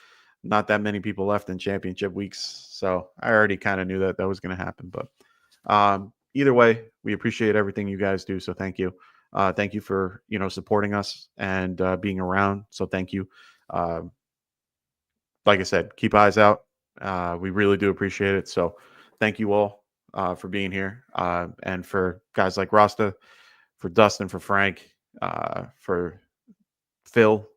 not that many people left in championship weeks. So I already kind of knew that was going to happen. But either way, we appreciate everything you guys do. So thank you. Thank you for, supporting us and being around. So thank you. Like I said, keep eyes out. We really do appreciate it. So thank you all for being here. And for guys like Rasta, for Dustin, for Frank, for Phil,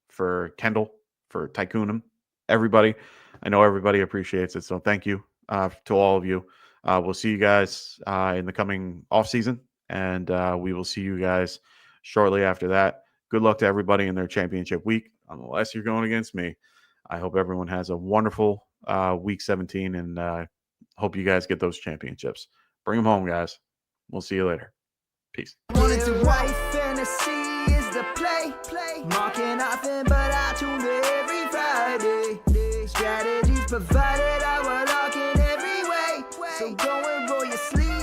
for Kendall, for Tycoon, everybody. I know everybody appreciates it. So thank you to all of you. We'll see you guys in the coming off season, and we will see you guys shortly after that. Good luck to everybody in their championship week, unless you're going against me. I hope everyone has a wonderful week 17, and hope you guys get those championships. Bring them home, guys. We'll see you later. Peace. Wanted to write fantasy is the play. Marking often, but I tune in every Friday. Strategies provided, I will lock in every way. So go and roll your sleeves.